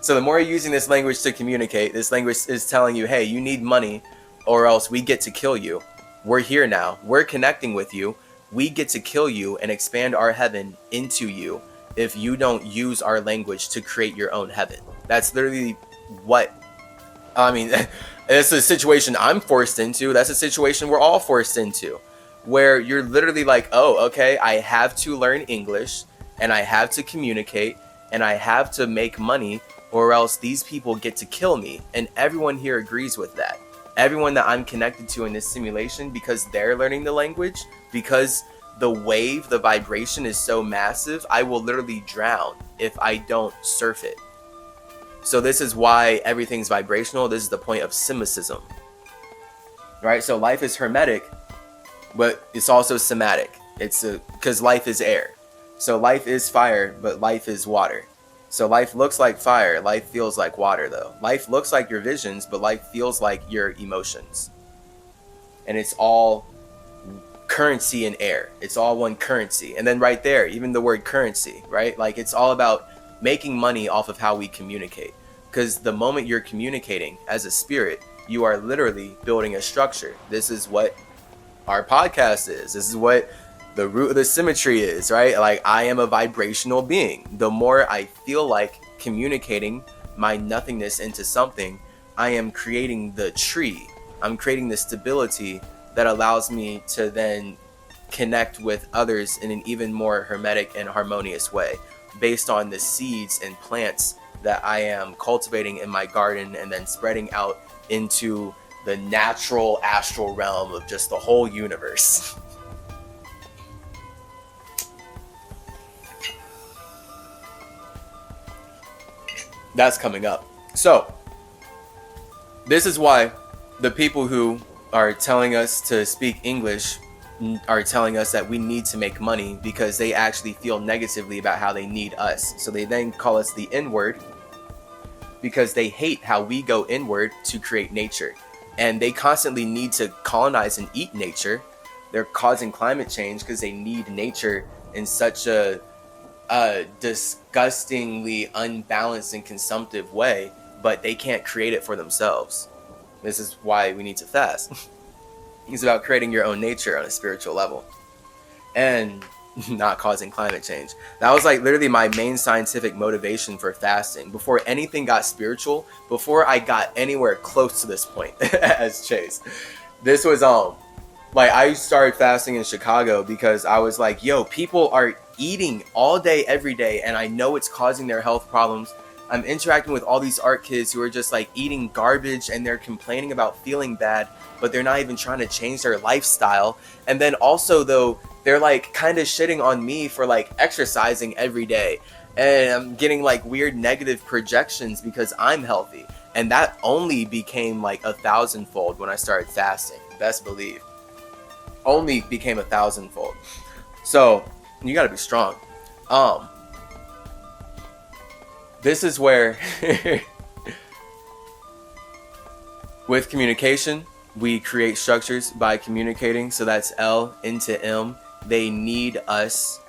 So the more you're using this language to communicate, this language is telling you, hey, you need money or else we get to kill you. We're here now. We're connecting with you. We get to kill you and expand our heaven into you if you don't use our language to create your own heaven. That's literally what, I mean, it's a situation I'm forced into. That's a situation we're all forced into, where you're literally like, oh, okay, I have to learn English and I have to communicate and I have to make money or else these people get to kill me. And everyone here agrees with that. Everyone that I'm connected to in this simulation, because they're learning the language, because the wave, the vibration is so massive, I will literally drown if I don't surf it. So this is why everything's vibrational. This is the point of symmetrism, right? So life is hermetic, but it's also somatic. Because life is air. So life is fire, but life is water. So life looks like fire, life feels like water though. Life looks like your visions, but life feels like your emotions. And it's all currency and air. It's all one currency. And then right there, even the word currency, right? Like it's all about making money off of how we communicate. Because the moment you're communicating as a spirit, you are literally building a structure. This is what our podcast is. This is what the root of the symmetry is, right? Like I am a vibrational being. The more I feel like communicating my nothingness into something, I am creating the tree. I'm creating the stability that allows me to then connect with others in an even more hermetic and harmonious way based on the seeds and plants that I am cultivating in my garden and then spreading out into the natural astral realm of just the whole universe. That's coming up. So, this is why the people who are telling us to speak English are telling us that we need to make money because they actually feel negatively about how they need us. So they then call us the N-word because they hate how we go inward to create nature. And they constantly need to colonize and eat nature. They're causing climate change because they need nature in such a disgustingly unbalanced and consumptive way, but they can't create it for themselves. This is why we need to fast. It's about creating your own nature on a spiritual level and not causing climate change. That was like literally my main scientific motivation for fasting before anything got spiritual, before I got anywhere close to this point as Chase. This was like I started fasting in Chicago because I was like, yo, people are eating all day, every day, and I know it's causing their health problems. I'm interacting with all these art kids who are just like eating garbage and they're complaining about feeling bad, but they're not even trying to change their lifestyle. And then also though, they're like kind of shitting on me for like exercising every day. And I'm getting like weird negative projections because I'm healthy. And that only became like 1,000-fold when I started fasting. Best believe. Only became 1,000-fold. So you gotta be strong. This is where with communication, we create structures by communicating. So that's L into M. They need us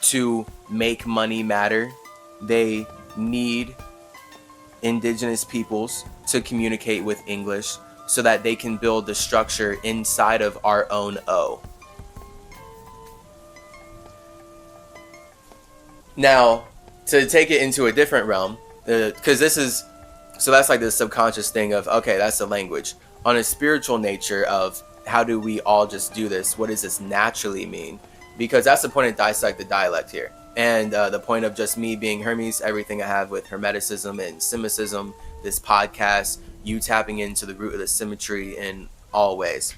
to make money matter. They need indigenous peoples to communicate with English so that they can build the structure inside of our own O. Now, to take it into a different realm, because this is, so that's like the subconscious thing of, okay, that's the language. On a spiritual nature of how do we all just do this? What does this naturally mean? Because that's the point of dissect the dialect here. And the point of just me being Hermes, everything I have with Hermeticism and Symmetrism, this podcast, you tapping into the root of the symmetry in all ways.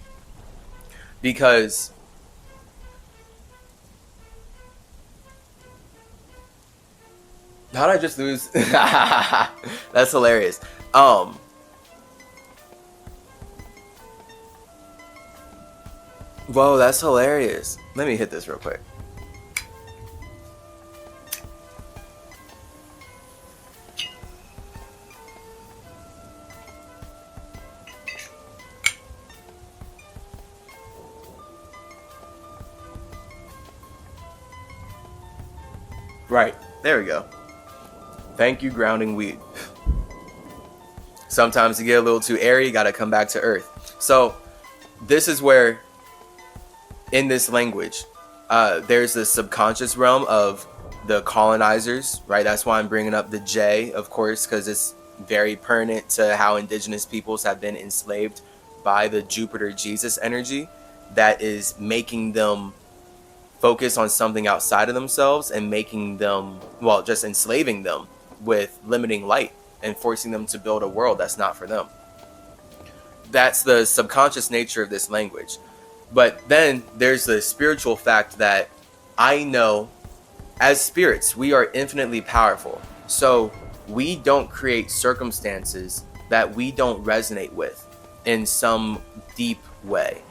Because how did I just lose? That's hilarious. Whoa, that's hilarious. Let me hit this real quick. Right, there we go. Thank you, grounding weed. Sometimes you get a little too airy, you gotta come back to earth. So this is where, in this language, there's the subconscious realm of the colonizers, right? That's why I'm bringing up the J, of course, because it's very pertinent to how indigenous peoples have been enslaved by the Jupiter Jesus energy that is making them focus on something outside of themselves and making them, well, just enslaving them with limiting light and forcing them to build a world that's not for them. That's the subconscious nature of this language. But then there's the spiritual fact that I know as spirits, we are infinitely powerful. So we don't create circumstances that we don't resonate with in some deep way.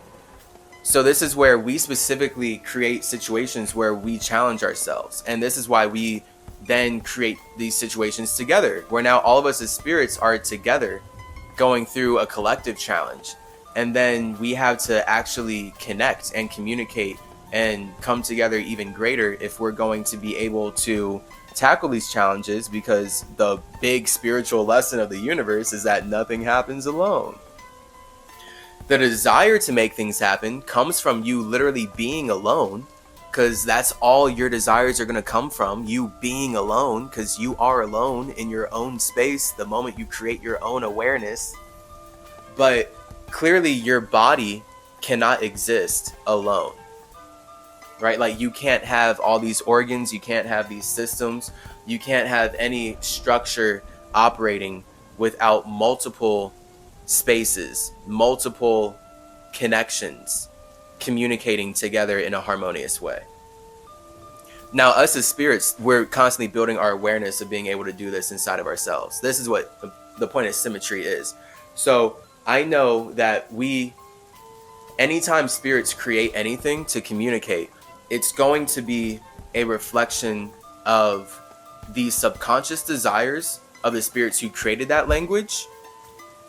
So this is where we specifically create situations where we challenge ourselves. And this is why we then create these situations together, where now all of us as spirits are together going through a collective challenge. And then we have to actually connect and communicate and come together even greater if we're going to be able to tackle these challenges, because the big spiritual lesson of the universe is that nothing happens alone. The desire to make things happen comes from you literally being alone, because that's all your desires are going to come from, you being alone, because you are alone in your own space the moment you create your own awareness. But clearly your body cannot exist alone, right? Like, you can't have all these organs, you can't have these systems, you can't have any structure operating without multiple spaces, multiple connections communicating together in a harmonious way. Now, us as spirits, we're constantly building our awareness of being able to do this inside of ourselves. This is what the point of symmetry is. So I know that anytime spirits create anything to communicate, it's going to be a reflection of the subconscious desires of the spirits who created that language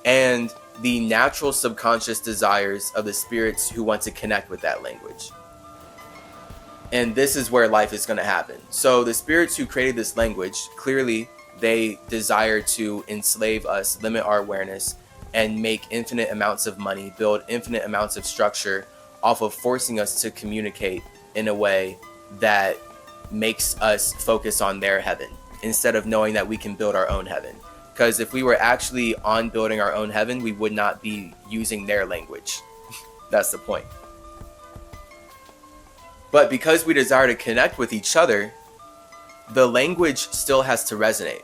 and the natural subconscious desires of the spirits who want to connect with that language. And this is where life is going to happen. So the spirits who created this language, clearly they desire to enslave us, limit our awareness, and make infinite amounts of money, build infinite amounts of structure off of forcing us to communicate in a way that makes us focus on their heaven instead of knowing that we can build our own heaven. Because if we were actually on building our own heaven, we would not be using their language. That's the point. But because we desire to connect with each other, the language still has to resonate.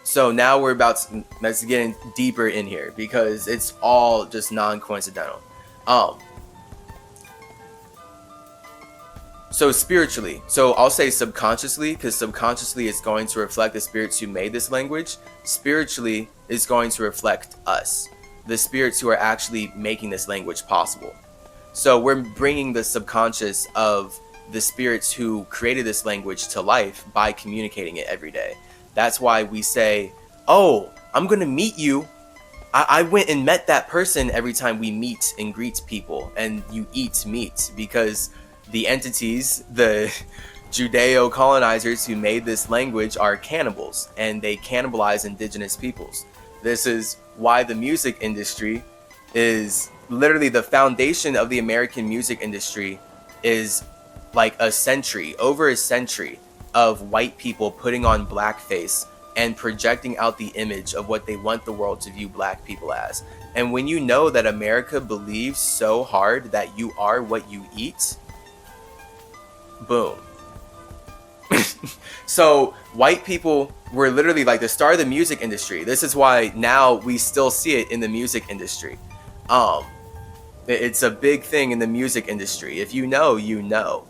So now let's get in deeper in here, because it's all just non-coincidental. So spiritually, so I'll say subconsciously, because subconsciously is going to reflect the spirits who made this language. Spiritually is going to reflect us, the spirits who are actually making this language possible. So we're bringing the subconscious of the spirits who created this language to life by communicating it every day. That's why we say, oh, I'm going to meet you. I went and met that person every time we meet and greet people, and you eat meat, because the entities, the Judeo-colonizers who made this language are cannibals, and they cannibalize indigenous peoples. This is why the music industry is literally the foundation of the American music industry is like over a century of white people putting on blackface and projecting out the image of what they want the world to view black people as. And when you know that America believes so hard that you are what you eat, boom. So white people were literally like the star of the music industry. This is why now we still see it in the music industry. It's a big thing in the music industry. If you know, you know.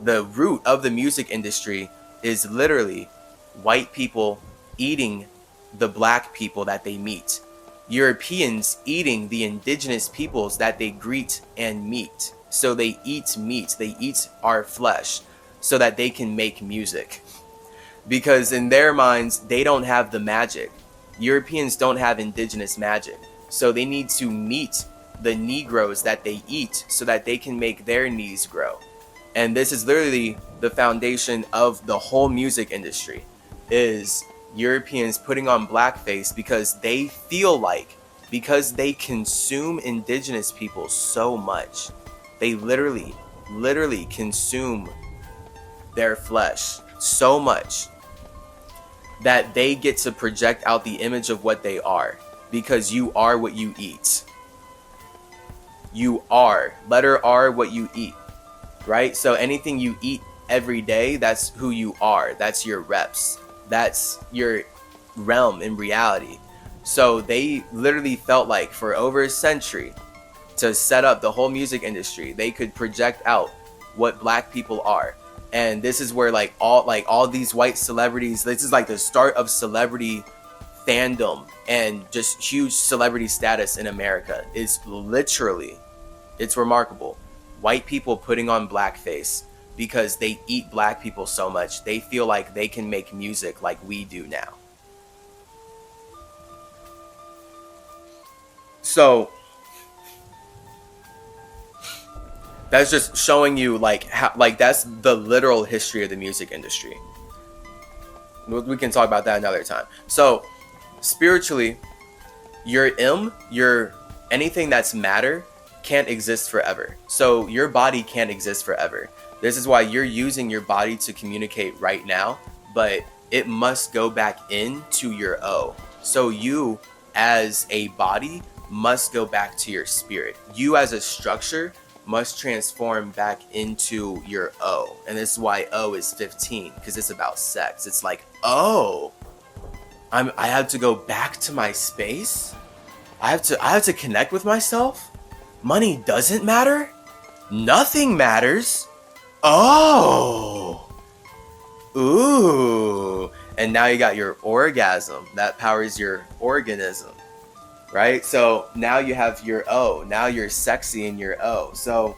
The root of the music industry is literally white people eating the black people that they meet. Europeans eating the indigenous peoples that they greet and meet. So they eat meat, they eat our flesh so that they can make music. Because in their minds, they don't have the magic. Europeans don't have indigenous magic. So they need to meet the Negroes that they eat so that they can make their knees grow. And this is literally the foundation of the whole music industry, is Europeans putting on blackface because they feel like, because they consume indigenous people so much, they literally consume their flesh so much that they get to project out the image of what they are, because you are what you eat. You are, letter R, what you eat, right? So anything you eat every day, that's who you are. That's your reps. That's your realm in reality. So they literally felt like for over a century, to set up the whole music industry, they could project out what black people are. And this is where all these white celebrities, this is like the start of celebrity fandom and just huge celebrity status in America. Is literally, it's remarkable. White people putting on blackface because they eat black people so much, they feel like they can make music like we do now. So that's just showing you like how, like, that's the literal history of the music industry. We can talk about that another time. So spiritually, your anything that's matter can't exist forever. So your body can't exist forever. This is why you're using your body to communicate right now, but it must go back into your O. So you as a body must go back to your spirit. You as a structure must transform back into your O. And this is why O is 15, because it's about sex. It's like, oh, I have to go back to my space. I have to connect with myself. Money doesn't matter. Nothing matters. Oh, ooh. And now you got your orgasm that powers your organism, right? So now you have your O. Now you're sexy in your O. So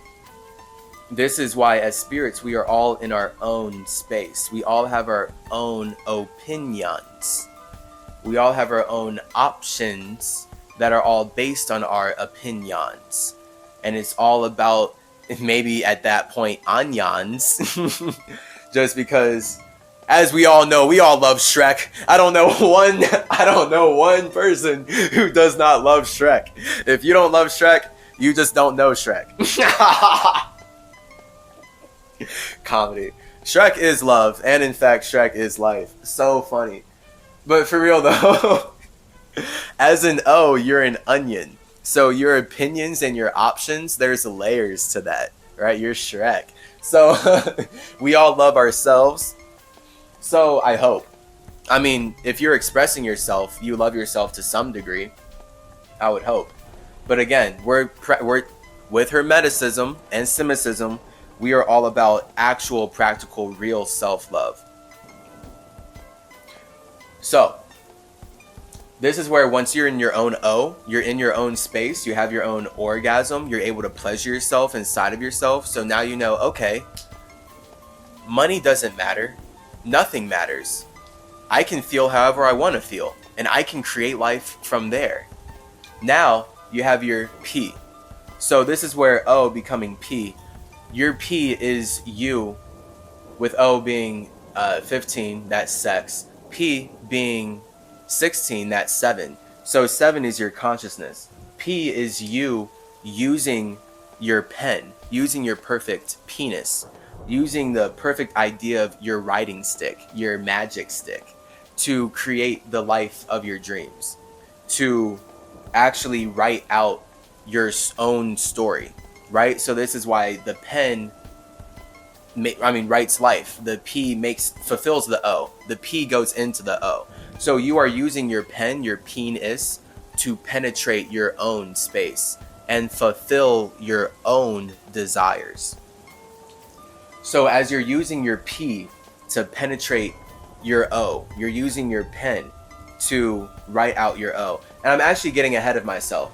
this is why as spirits, we are all in our own space. We all have our own opinions. We all have our own options that are all based on our opinions. And it's all about, maybe at that point, onions. Just because, as we all know, we all love Shrek. I don't know one person who does not love Shrek. If you don't love Shrek, you just don't know Shrek. Comedy. Shrek is love, and in fact, Shrek is life. So funny. But for real though, as an O, you're an onion. So your opinions and your options, there's layers to that, right? You're Shrek. So we all love ourselves. So I hope. I mean, if you're expressing yourself, you love yourself to some degree. I would hope. But again, we're with Hermeticism and Semicism, we are all about actual, practical, real self-love. So this is where once you're in your own O, you're in your own space, you have your own orgasm, you're able to pleasure yourself inside of yourself. So now you know, okay, money doesn't matter. Nothing matters. I can feel however I want to feel, and I can create life from there. Now you have your P. So this is where O becoming P. Your P is you, with O being 15, that's sex. P being 16, that's 7. So 7 is your consciousness. P is you using your pen, using your perfect penis, using the perfect idea of your writing stick, your magic stick, to create the life of your dreams, to actually write out your own story, right? So this is why the pen writes life. The P fulfills the O. The P goes into the O. So you are using your pen, your penis, to penetrate your own space and fulfill your own desires. So as you're using your P to penetrate your O, you're using your pen to write out your O. And I'm actually getting ahead of myself.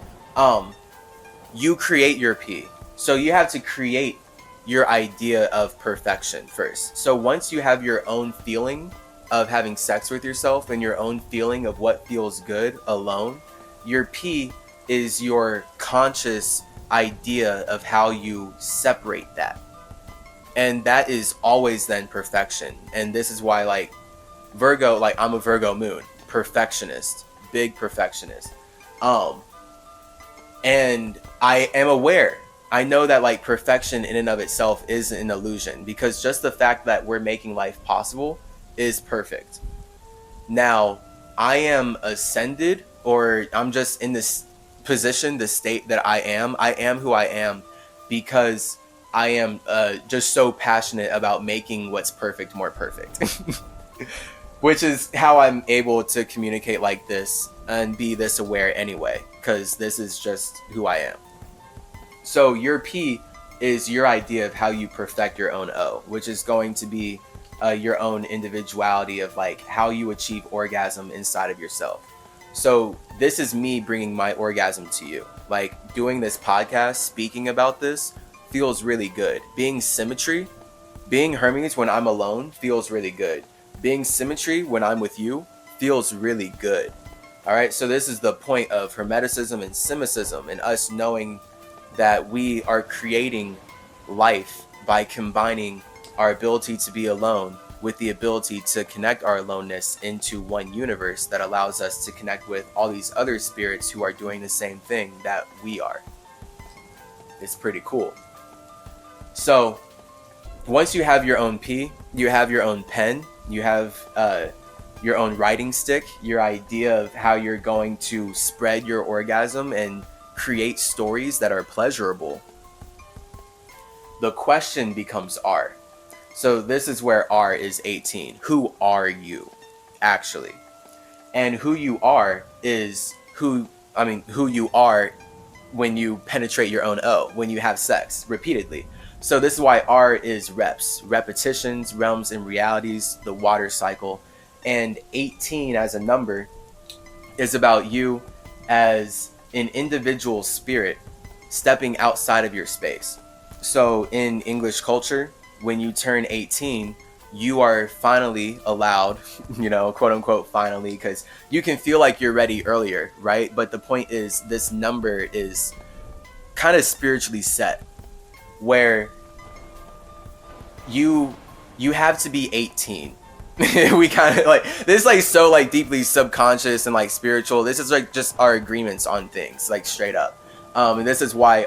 You create your P. So you have to create your idea of perfection first. So once you have your own feeling of having sex with yourself and your own feeling of what feels good alone, your P is your conscious idea of how you separate that. And that is always then perfection. And this is why, like, Virgo, like I'm a Virgo moon, perfectionist, big perfectionist. And I am aware. I know that like perfection in and of itself is an illusion, because just the fact that we're making life possible is perfect. Now, I am ascended, or I'm just in this position, the state that I am who I am because I am just so passionate about making what's perfect more perfect. Which is how I'm able to communicate like this and be this aware anyway, because this is just who I am. So your P is your idea of how you perfect your own O, which is going to be your own individuality of like how you achieve orgasm inside of yourself. So this is me bringing my orgasm to you. Like doing this podcast, speaking about this feels really good. Being Symmetry, being Hermes when I'm alone feels really good. Being Symmetry when I'm with you feels really good. All right, so this is the point of Hermeticism and Symmetricism, and us knowing that we are creating life by combining our ability to be alone with the ability to connect our aloneness into one universe that allows us to connect with all these other spirits who are doing the same thing that we are. It's pretty cool. So once you have your own P, you have your own pen, you have your own writing stick, your idea of how you're going to spread your orgasm and create stories that are pleasurable. The question becomes R. So this is where R is 18. Who are you, actually? And who you are is who you are when you penetrate your own O, when you have sex repeatedly. So this is why R is reps, repetitions, realms and realities, the water cycle. And 18 as a number is about you as an individual spirit stepping outside of your space. So in English culture, when you turn 18, you are finally allowed, quote unquote, finally, because you can feel like you're ready earlier, right? But the point is, this number is kind of spiritually set, where you have to be 18. We kind of like this is like so like deeply subconscious and like spiritual. This is like just our agreements on things, like straight up. And this is why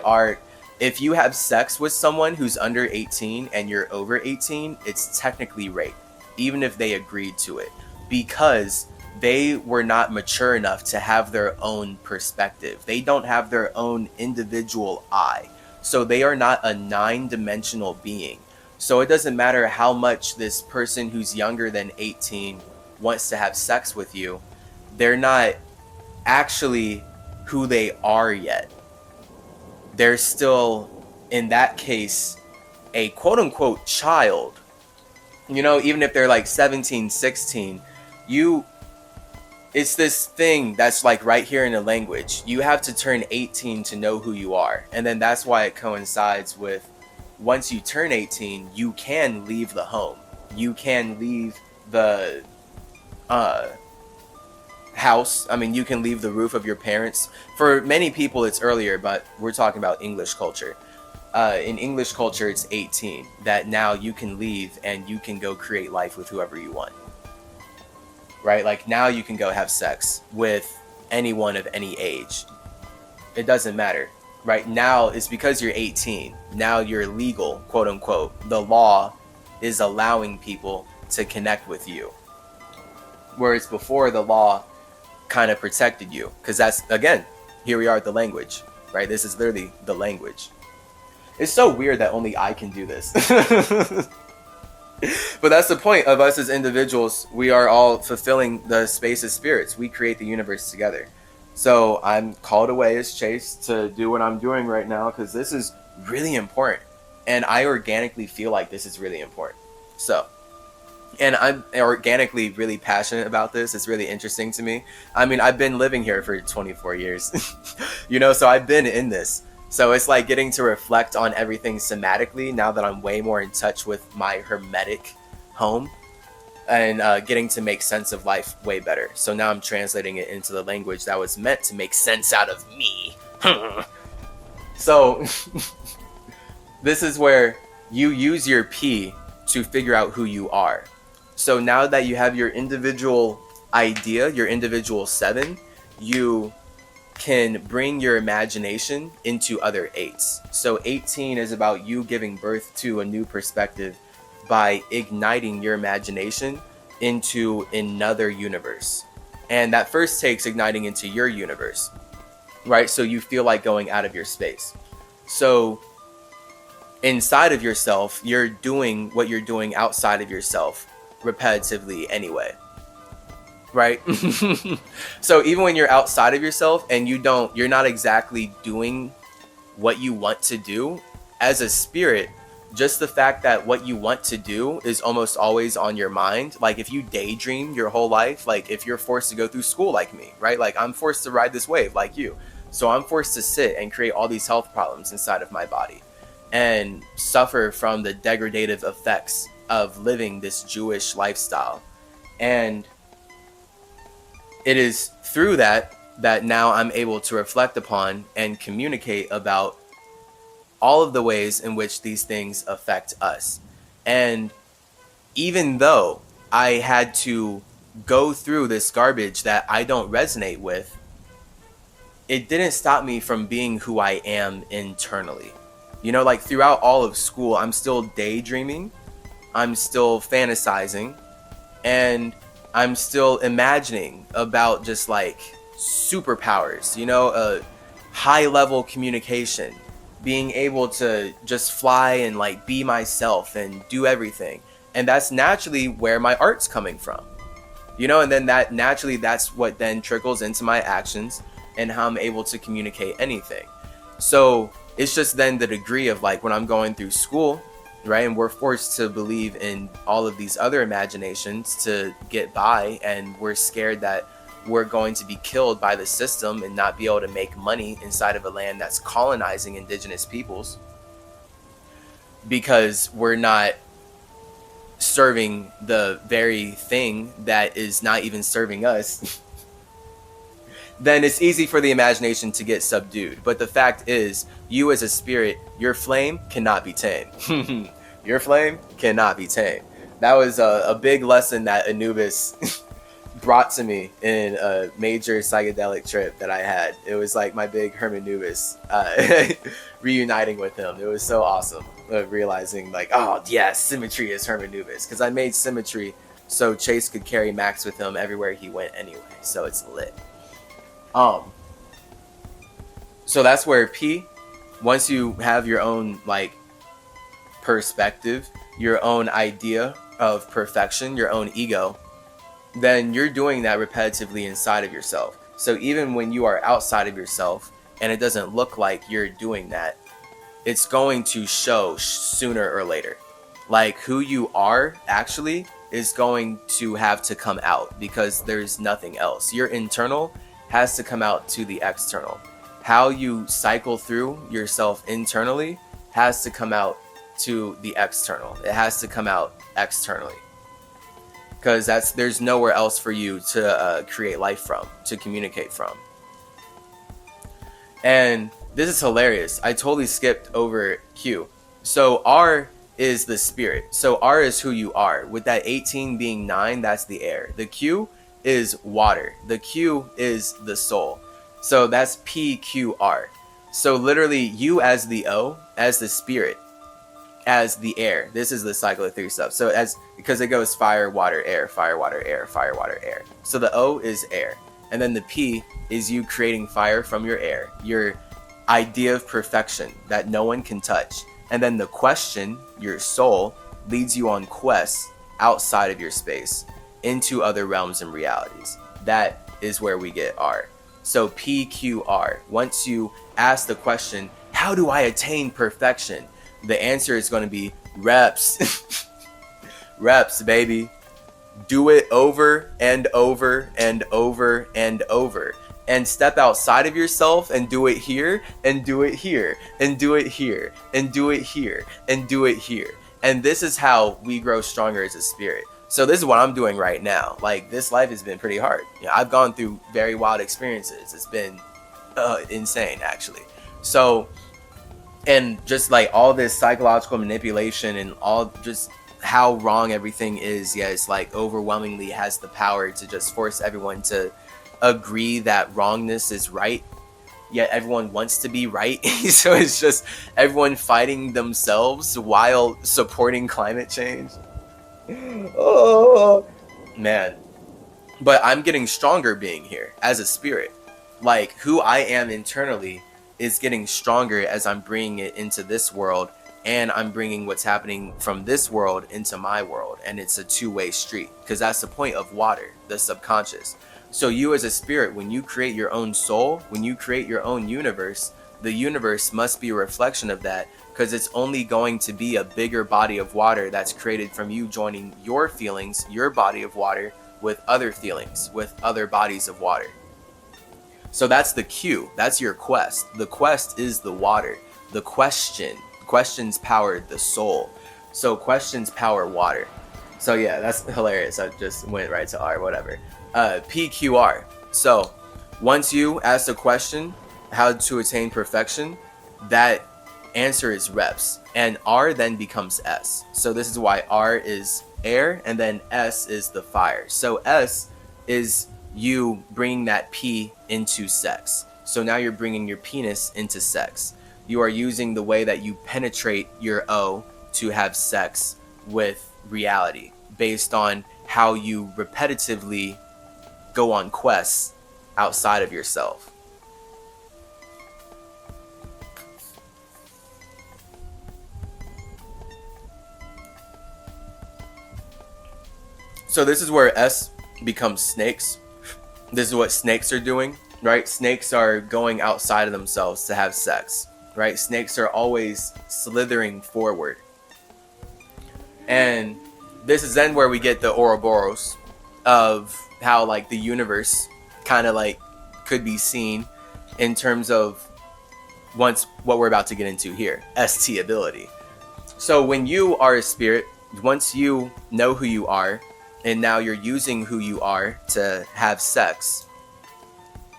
if you have sex with someone who's under 18 and you're over 18, it's technically rape, even if they agreed to it, because they were not mature enough to have their own perspective. They don't have their own individual I. So they are not a 9-dimensional being. So it doesn't matter how much this person who's younger than 18 wants to have sex with you. They're not actually who they are yet. They're still, in that case, a quote-unquote child. Even if they're like 17, 16, it's this thing that's like right here in the language. You have to turn 18 to know who you are. And then that's why it coincides with, once you turn 18, you can leave the home. You can leave the house. You can leave the roof of your parents. For many people, it's earlier, but we're talking about English culture. In English culture, it's 18 that now you can leave and you can go create life with whoever you want. Right? Like now you can go have sex with anyone of any age. It doesn't matter. Right now, it's because you're 18. Now you're legal, quote unquote. The law is allowing people to connect with you. Whereas before, the law kind of protected you. Because that's, again, here we are at the language, right? This is literally the language. It's so weird that only I can do this. But that's the point of us as individuals. We are all fulfilling the space of spirits. We create the universe together. So I'm called away as Chase to do what I'm doing right now because this is really important. And I organically feel like this is really important. So, and I'm organically really passionate about this. It's really interesting to me. I've been living here for 24 years, so I've been in this. So it's like getting to reflect on everything somatically now that I'm way more in touch with my hermetic home. And getting to make sense of life way better. So now I'm translating it into the language that was meant to make sense out of me. So this is where you use your P to figure out who you are. So now that you have your individual idea, your individual 7, you can bring your imagination into other 8s. So 18 is about you giving birth to a new perspective by igniting your imagination into another universe. And that first takes igniting into your universe, right? So you feel like going out of your space. So inside of yourself, you're doing what you're doing outside of yourself repetitively anyway. Right? So even when you're outside of yourself and you're not exactly doing what you want to do as a spirit, just the fact that what you want to do is almost always on your mind. Like if you daydream your whole life, like if you're forced to go through school like me, right? Like I'm forced to ride this wave like you. So I'm forced to sit and create all these health problems inside of my body and suffer from the degradative effects of living this Jewish lifestyle. And it is through that now I'm able to reflect upon and communicate about all of the ways in which these things affect us. And even though I had to go through this garbage that I don't resonate with, it didn't stop me from being who I am internally. You know, like throughout all of school, I'm still daydreaming, I'm still fantasizing, and I'm still imagining about just like superpowers, you know, a high level communication, being able to just fly and like be myself and do everything. And that's naturally where my art's coming from, you know, and then that's what then trickles into my actions and how I'm able to communicate anything. So it's just then the degree of like when I'm going through school, right, and we're forced to believe in all of these other imaginations to get by, and we're scared that we're going to be killed by the system and not be able to make money inside of a land that's colonizing indigenous peoples because we're not serving the very thing that is not even serving us. Then it's easy for the imagination to get subdued. But the fact is, you as a spirit, your flame cannot be tamed. Your flame cannot be tamed. That was a big lesson that Anubis brought to me in a major psychedelic trip that I had. It was like my big Hermanubis reuniting with him. It was so awesome realizing like, oh yeah, symmetry is Hermanubis. Because I made symmetry so Chase could carry Max with him everywhere he went anyway. So it's lit. So that's where P, once you have your own like perspective, your own idea of perfection, your own ego, then you're doing that repetitively inside of yourself. So even when you are outside of yourself and it doesn't look like you're doing that, it's going to show sooner or later. Like who you are actually is going to have to come out because there's nothing else. Your internal has to come out to the external. How you cycle through yourself internally has to come out to the external. It has to come out externally. Because there's nowhere else for you to create life from, to communicate from. And this is hilarious. I totally skipped over Q. So R is the spirit. So R is who you are. With that 18 being 9, that's the air. The Q is water. The Q is the soul. So that's PQR. So literally you as the O, as the spirit, as the air. This is the cycle of 3 stuff. So because it goes fire, water, air, fire, water, air, fire, water, air. So the O is air. And then the P is you creating fire from your air, your idea of perfection that no one can touch. And then the question, your soul, leads you on quests outside of your space into other realms and realities. That is where we get R. So PQR. Once you ask the question, how do I attain perfection? The answer is going to be reps. Reps, baby. Do it over and over and over and over. And step outside of yourself and do it here and do it here and do it here and do it here and do it here. And this is how we grow stronger as a spirit. So this is what I'm doing right now. Like, this life has been pretty hard. You know, I've gone through very wild experiences. It's been insane, actually. So, and just like all this psychological manipulation and all just how wrong everything is, yet it's like overwhelmingly has the power to just force everyone to agree that wrongness is right, yet everyone wants to be right. So it's just everyone fighting themselves while supporting climate change. Oh man. But I'm getting stronger being here as a spirit. Like, who I am internally is getting stronger as I'm bringing it into this world, and I'm bringing what's happening from this world into my world, and it's a two-way street, because that's the point of water, the subconscious. So you as a spirit, when you create your own soul, when you create your own universe, the universe must be a reflection of that, because it's only going to be a bigger body of water that's created from you joining your feelings, your body of water, with other feelings, with other bodies of water. So that's the cue. That's your quest. The quest is the water. The questions power the soul. So questions power water. So yeah, that's hilarious. I just went right to R, whatever. PQR. So once you ask the question, how to attain perfection, that answer is reps. And R then becomes S. So this is why R is air, and then S is the fire. So S is you bringing that P into sex. So now you're bringing your penis into sex. You are using the way that you penetrate your O to have sex with reality, based on how you repetitively go on quests outside of yourself. So this is where S becomes snakes. This is what snakes are doing, right? Snakes are going outside of themselves to have sex, right? Snakes are always slithering forward. And this is then where we get the Ouroboros of how like the universe kind of like could be seen in terms of once what we're about to get into here, ST ability. So when you are a spirit, once you know who you are, and now you're using who you are to have sex,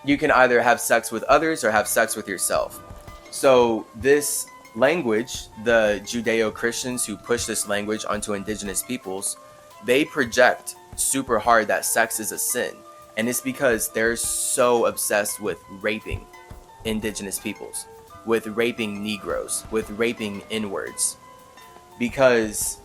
you can either have sex with others or have sex with yourself. So this language, the Judeo-Christians who push this language onto indigenous peoples, they project super hard that sex is a sin. And it's because they're so obsessed with raping indigenous peoples, with raping Negroes, with raping N-words. Because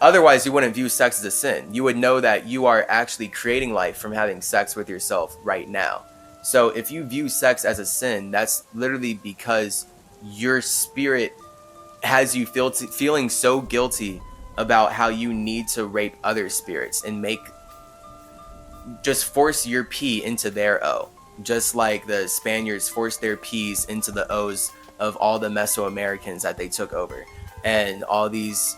otherwise, you wouldn't view sex as a sin. You would know that you are actually creating life from having sex with yourself right now. So if you view sex as a sin, that's literally because your spirit has you feeling so guilty about how you need to rape other spirits and just force your P into their O. Just like the Spaniards forced their P's into the O's of all the Mesoamericans that they took over. And all these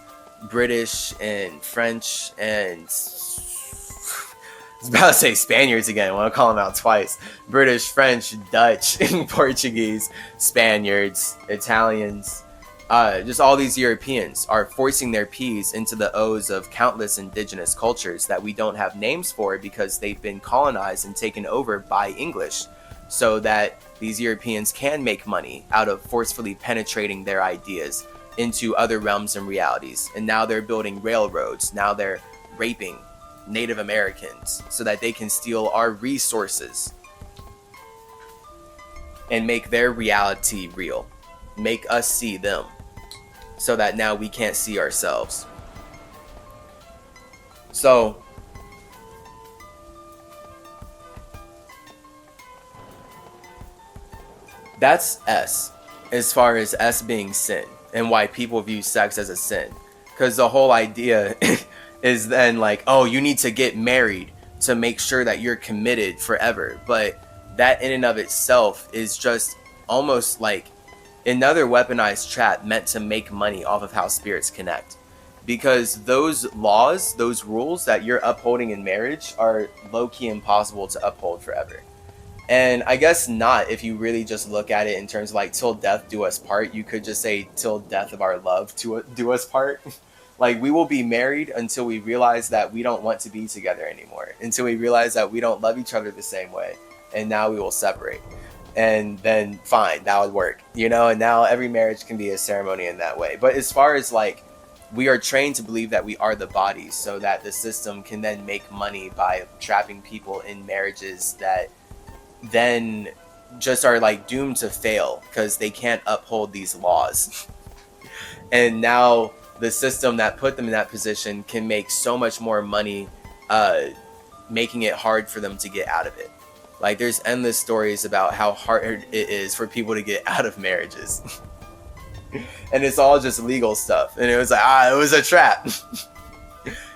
British and French and I was about to say Spaniards again. I want to call them out twice. British, French, Dutch, Portuguese, Spaniards, Italians, just all these Europeans are forcing their P's into the O's of countless indigenous cultures that we don't have names for because they've been colonized and taken over by English, so that these Europeans can make money out of forcefully penetrating their ideas into other realms and realities. And now they're building railroads. Now they're raping Native Americans so that they can steal our resources and make their reality real, make us see them, so that now we can't see ourselves. So that's S, as far as S being sin and why people view sex as a sin. Because the whole idea is then like, oh, you need to get married to make sure that you're committed forever. But that in and of itself is just almost like another weaponized trap meant to make money off of how spirits connect. Because those laws, those rules that you're upholding in marriage are low-key impossible to uphold forever. And I guess not if you really just look at it in terms of like, till death do us part. You could just say, till death of our love do us part. Like, we will be married until we realize that we don't want to be together anymore. Until we realize that we don't love each other the same way. And now we will separate. And then, fine, that would work. You know, and now every marriage can be a ceremony in that way. But as far as, like, we are trained to believe that we are the body, so that the system can then make money by trapping people in marriages that then just are like doomed to fail because they can't uphold these laws. And now the system that put them in that position can make so much more money, making it hard for them to get out of it. Like, there's endless stories about how hard it is for people to get out of marriages. And it's all just legal stuff. And it was like, it was a trap.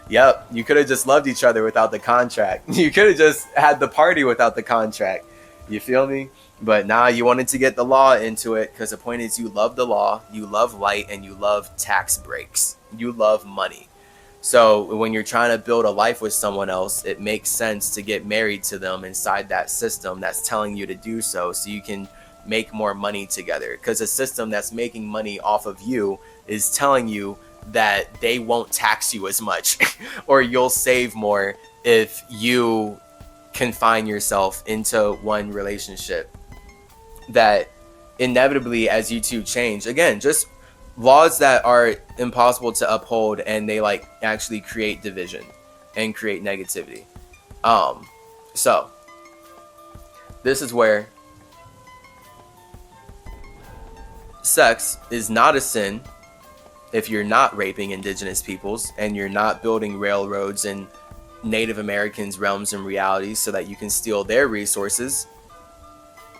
Yep, you could have just loved each other without the contract. You could have just had the party without the contract. You feel me? But now you wanted to get the law into it, because the point is, you love the law, you love light, and you love tax breaks. You love money. So when you're trying to build a life with someone else, it makes sense to get married to them inside that system that's telling you to do so you can make more money together. Because a system that's making money off of you is telling you that they won't tax you as much or you'll save more if you confine yourself into one relationship. That inevitably, as you two change, again, just laws that are impossible to uphold, and they like actually create division and create negativity. So this is where sex is not a sin if you're not raping indigenous peoples and you're not building railroads in Native Americans' realms and realities so that you can steal their resources.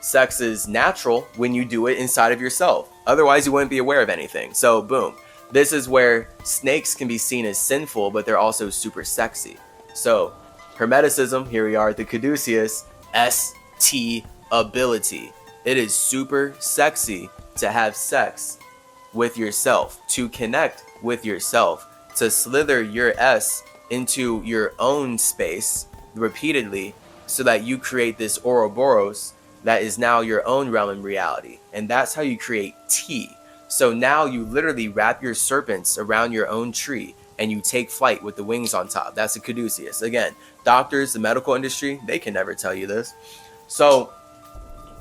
Sex is natural when you do it inside of yourself. Otherwise, you wouldn't be aware of anything. So, boom. This is where snakes can be seen as sinful, but they're also super sexy. So, Hermeticism, here we are at the Caduceus, ST ability. It is super sexy to have sex with yourself, to connect with yourself, to slither your S into your own space repeatedly so that you create this Ouroboros that is now your own realm and reality. And that's how you create tea. So now you literally wrap your serpents around your own tree and you take flight with the wings on top. That's a Caduceus. Again, doctors, the medical industry, they can never tell you this. So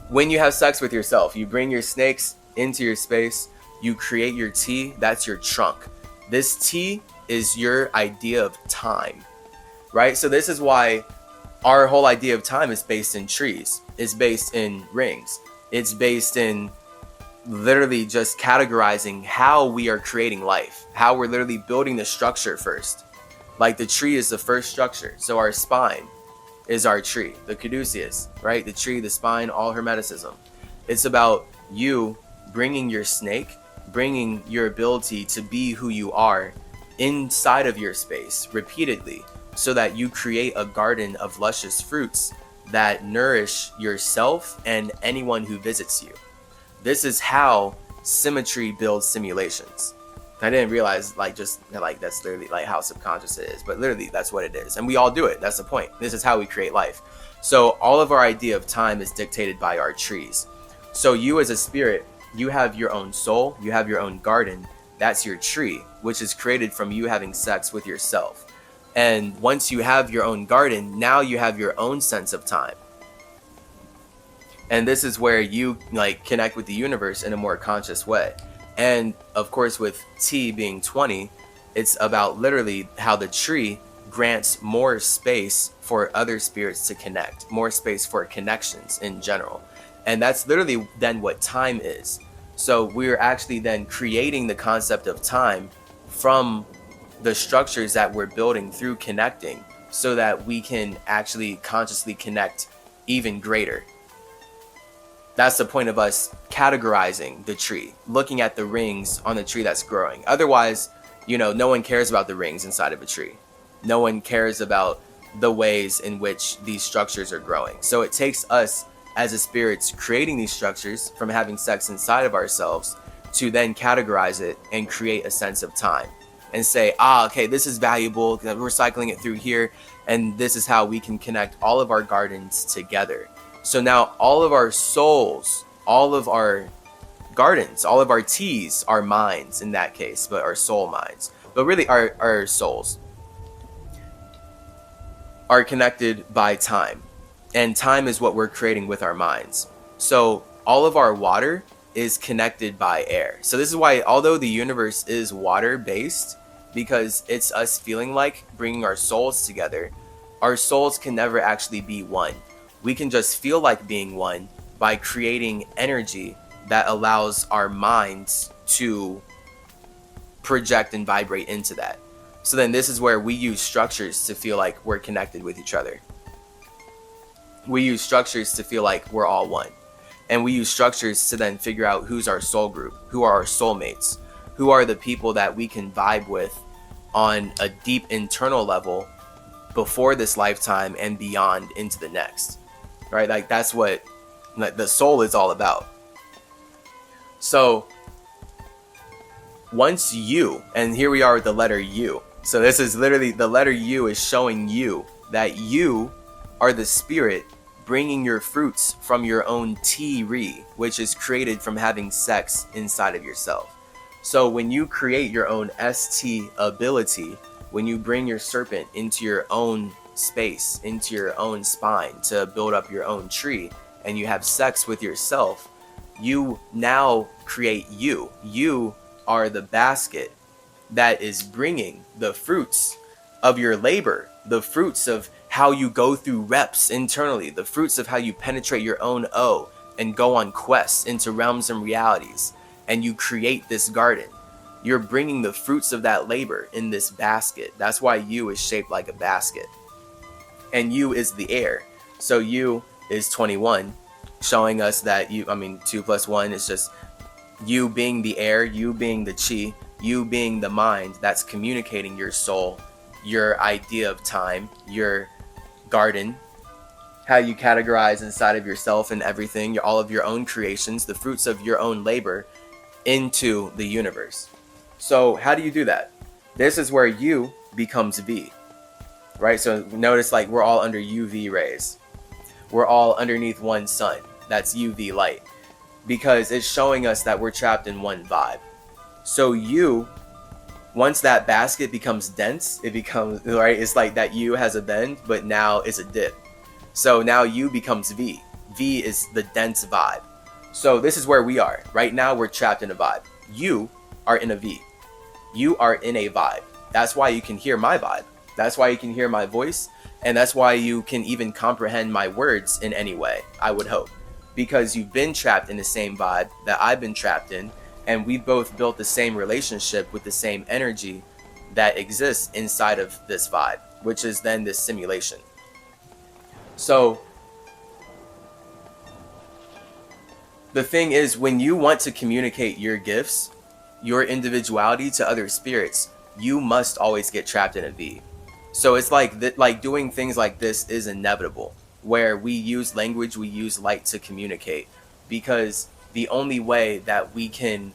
when you have sex with yourself, you bring your snakes into your space, you create your tea, that's your trunk. This tea is your idea of time, right? So this is why our whole idea of time is based in trees. It's based in rings. It's based in literally just categorizing how we are creating life, how we're literally building the structure first. Like the tree is the first structure. So our spine is our tree, the Caduceus, right? The tree, the spine, all Hermeticism. It's about you bringing your snake, bringing your ability to be who you are inside of your space repeatedly, so that you create a garden of luscious fruits that nourish yourself and anyone who visits you. This is how symmetry builds simulations. I didn't realize that's literally like how subconscious it is, but literally that's what it is. And we all do it. That's the point. This is how we create life. So all of our idea of time is dictated by our trees. So you as a spirit, you have your own soul, you have your own garden. That's your tree, which is created from you having sex with yourself. And once you have your own garden, now you have your own sense of time. And this is where you connect with the universe in a more conscious way. And of course, with T being 20, it's about literally how the tree grants more space for other spirits to connect, more space for connections in general. And that's literally then what time is. So we're actually then creating the concept of time from the structures that we're building through connecting, so that we can actually consciously connect even greater. That's the point of us categorizing the tree, looking at the rings on the tree that's growing. Otherwise, no one cares about the rings inside of a tree. No one cares about the ways in which these structures are growing. So it takes us as a spirits creating these structures from having sex inside of ourselves to then categorize it and create a sense of time and say, okay, this is valuable, we're cycling it through here, and this is how we can connect all of our gardens together. So now all of our souls, all of our gardens, all of our teas, our minds in that case, but our soul minds, but really our souls are connected by time. And time is what we're creating with our minds. So all of our water is connected by air. So this is why, although the universe is water-based, because it's us feeling like bringing our souls together. Our souls can never actually be one. We can just feel like being one by creating energy that allows our minds to project and vibrate into that. So then this is where we use structures to feel like we're connected with each other. We use structures to feel like we're all one. And we use structures to then figure out who's our soul group, who are our soulmates, who are the people that we can vibe with on a deep internal level before this lifetime and beyond into the next, right? Like that's what the soul is all about. So once you, and here we are with the letter U. So this is literally, the letter U is showing you that you are the spirit bringing your fruits from your own tea, which is created from having sex inside of yourself. So when you create your own ST ability, when you bring your serpent into your own space, into your own spine to build up your own tree, and you have sex with yourself, you now create you. You are the basket that is bringing the fruits of your labor, the fruits of how you go through reps internally, the fruits of how you penetrate your own O and go on quests into realms and realities, and you create this garden. You're bringing the fruits of that labor in this basket. That's why you is shaped like a basket. And you is the air. So you is 21, showing us that 2 plus 1 is just you being the air, you being the chi, you being the mind that's communicating your soul, your idea of time, your garden, how you categorize inside of yourself and everything, all of your own creations, the fruits of your own labor into the universe. So how do you do that? This is where U becomes V, right? So notice like we're all under UV rays. We're all underneath one sun. That's UV light, because it's showing us that we're trapped in one vibe. So you, once that basket becomes dense, it becomes, right? It's like that U has a bend, but now it's a dip. So now U becomes V. V is the dense vibe. So this is where we are. Right now we're trapped in a vibe. You are in a V. You are in a vibe. That's why you can hear my vibe. That's why you can hear my voice. And that's why you can even comprehend my words in any way, I would hope. Because you've been trapped in the same vibe that I've been trapped in. And we both built the same relationship with the same energy that exists inside of this vibe, which is then this simulation. So the thing is, when you want to communicate your gifts, your individuality to other spirits, you must always get trapped in a V. So it's like doing things like this is inevitable, where we use language, we use light to communicate, because the only way that we can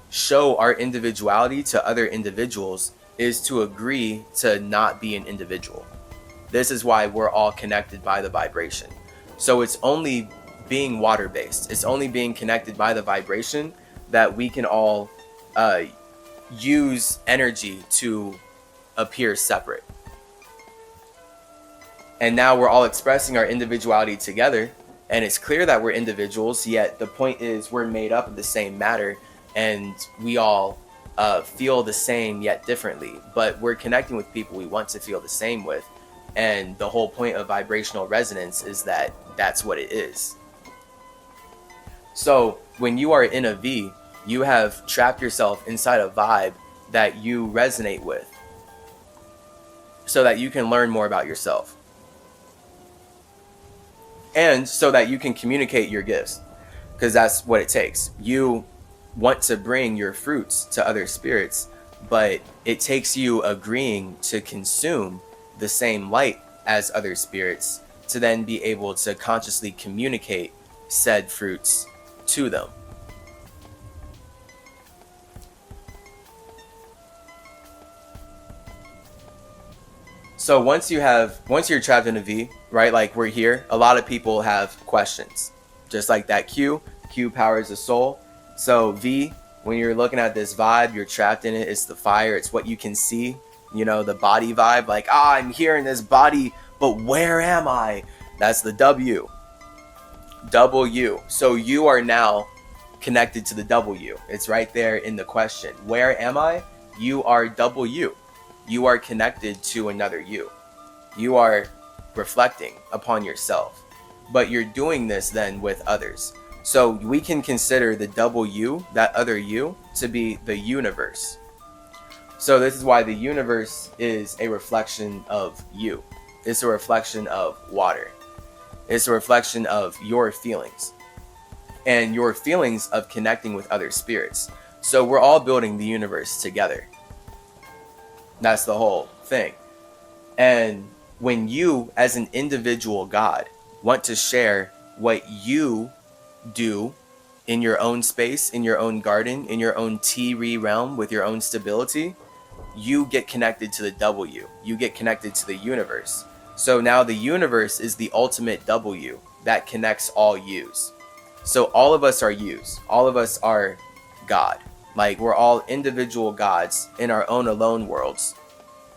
show our individuality to other individuals is to agree to not be an individual. This is why we're all connected by the vibration. So it's only being water-based. It's only being connected by the vibration that we can all use energy to appear separate. And now we're all expressing our individuality together, and it's clear that we're individuals, yet the point is we're made up of the same matter, and we all feel the same yet differently, but we're connecting with people we want to feel the same with. And the whole point of vibrational resonance is that that's what it is. So when you are in a V, you have trapped yourself inside a vibe that you resonate with, so that you can learn more about yourself. And so that you can communicate your gifts, because that's what it takes. You want to bring your fruits to other spirits, but it takes you agreeing to consume the same light as other spirits to then be able to consciously communicate said fruits to them. So once you're trapped in a V, right, like we're here, a lot of people have questions. Just like that Q powers the soul. So V, when you're looking at this vibe, you're trapped in it. It's the fire. It's what you can see, the body vibe. Like, I'm here in this body, but where am I? That's the W. W. So you are now connected to the W. It's right there in the question. Where am I? you are double you. You are connected to another you. You are reflecting upon yourself, but you're doing this then with others. So we can consider the double you, that other you, to be the universe. So this is why the universe is a reflection of you. It's a reflection of water. It's a reflection of your feelings and your feelings of connecting with other spirits. So we're all building the universe together. That's the whole thing. And when you, as an individual God, want to share what you do in your own space, in your own garden, in your own tea realm with your own stability, you get connected to the W. You get connected to the universe. So now the universe is the ultimate W that connects all yous. So all of us are yous. All of us are God. Like, we're all individual gods in our own alone worlds,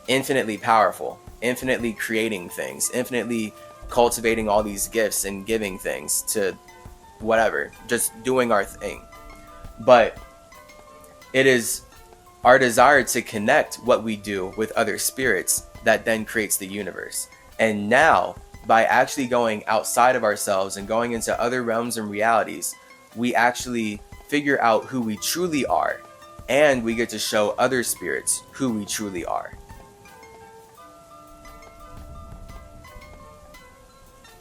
infinitely powerful, infinitely creating things, infinitely cultivating all these gifts and giving things to whatever, just doing our thing. But it is our desire to connect what we do with other spirits that then creates the universe. And now, by actually going outside of ourselves and going into other realms and realities, we actually figure out who we truly are, and we get to show other spirits who we truly are.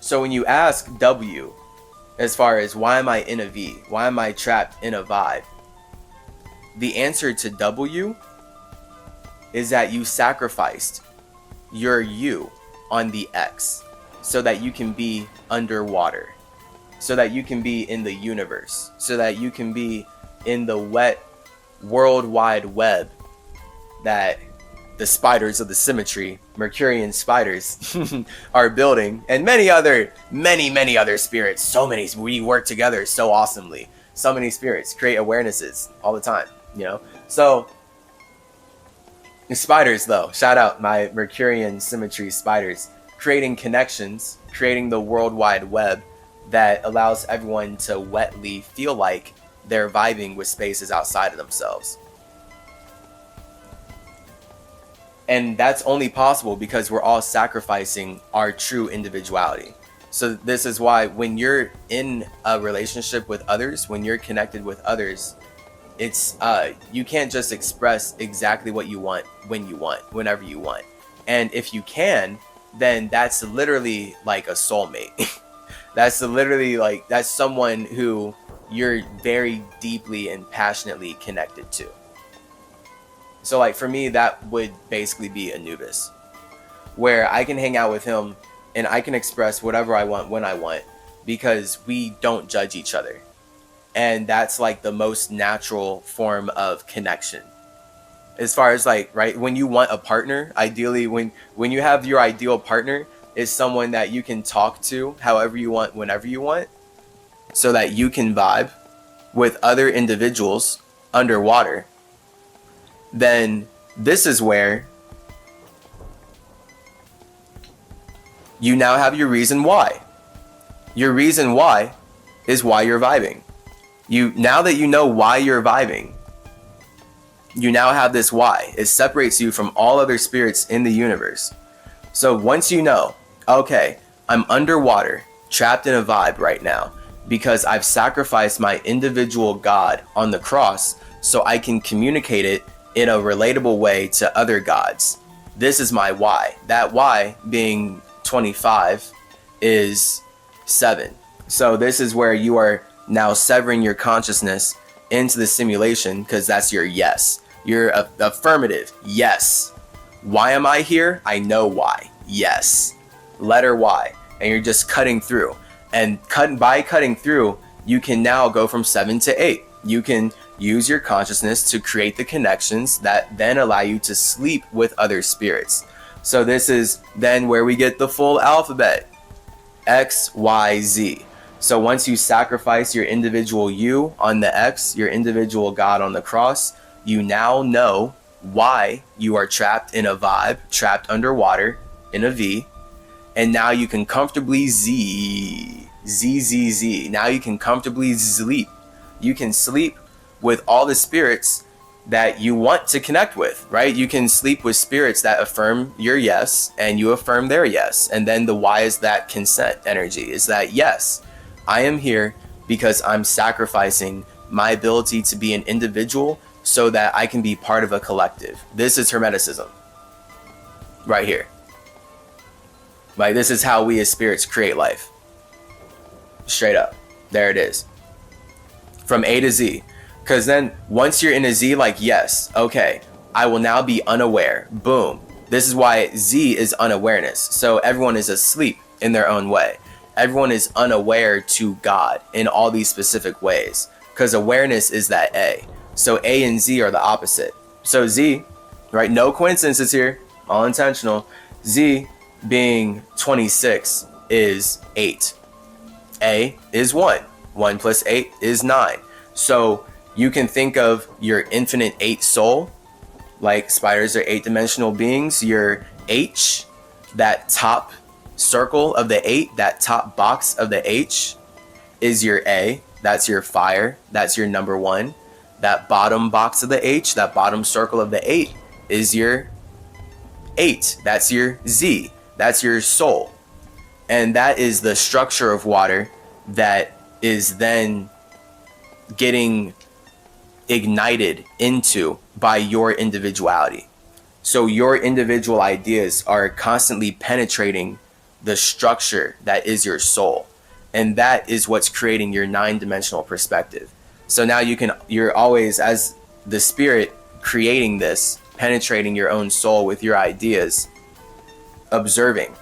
So when you ask W, as far as why am I in a V, why am I trapped in a vibe, the answer to W is that you sacrificed your you on the X so that you can be underwater, so that you can be in the universe, so that you can be in the wet world wide web that the spiders of the symmetry, Mercurian spiders, are building, and many other spirits. So many, we work together so awesomely. So many spirits create awarenesses all the time, you know? So, the spiders though, shout out my Mercurian symmetry spiders, creating connections, creating the world wide web that allows everyone to wetly feel like they're vibing with spaces outside of themselves. And that's only possible because we're all sacrificing our true individuality. So this is why when you're in a relationship with others, when you're connected with others, it's you can't just express exactly what you want when you want, whenever you want. And if you can, then that's literally like a soulmate. That's literally like, that's someone who you're very deeply and passionately connected to. So like for me, that would basically be Anubis, where I can hang out with him and I can express whatever I want when I want, because we don't judge each other. And that's like the most natural form of connection. As far as like, right, when you want a partner, ideally when you have your ideal partner, is someone that you can talk to however you want, whenever you want, so that you can vibe with other individuals underwater. Then this is where you now have your reason why. Your reason why is why you're vibing. Now that you know why you're vibing, you now have this why. It separates you from all other spirits in the universe. So once you know, okay, I'm underwater, trapped in a vibe right now, because I've sacrificed my individual God on the cross so I can communicate it in a relatable way to other gods. This is my why. That why, being 25, is 7. So this is where you are now severing your consciousness into the simulation, because that's your yes. Your affirmative, yes. Why am I here? I know why. Yes. Letter Y. And you're just cutting through. And by cutting through, you can now go from 7 to 8. You can use your consciousness to create the connections that then allow you to sleep with other spirits. So this is then where we get the full alphabet. X, Y, Z. So once you sacrifice your individual you on the X, your individual God on the cross, you now know why you are trapped in a vibe, trapped underwater in a V. And now you can comfortably Z. Now you can comfortably sleep. You can sleep with all the spirits that you want to connect with, right? You can sleep with spirits that affirm your yes and you affirm their yes. And then the why is that consent energy is that, yes, I am here because I'm sacrificing my ability to be an individual so that I can be part of a collective. This is Hermeticism right here. Like, this is how we as spirits create life. Straight up. There it is. From A to Z. Because then once you're in a Z, like, yes, okay, I will now be unaware. Boom. This is why Z is unawareness. So everyone is asleep in their own way. Everyone is unaware to God in all these specific ways. Because awareness is that A. So A and Z are the opposite. So Z, right? No coincidences here. All intentional. Z being 26 is 8. A is 1. 1 plus 8 is 9. So you can think of your infinite 8 soul, like spiders are 8-dimensional beings. Your H, that top circle of the 8, that top box of the H is your A. That's your fire. That's your number 1. That bottom box of the H, that bottom circle of the 8 is your 8. That's your Z. That's your soul. And that is the structure of water that is then getting ignited into by your individuality. So your individual ideas are constantly penetrating the structure that is your soul. And that is what's creating your 9-dimensional perspective. So now you're always, as the spirit, creating this, penetrating your own soul with your ideas, observing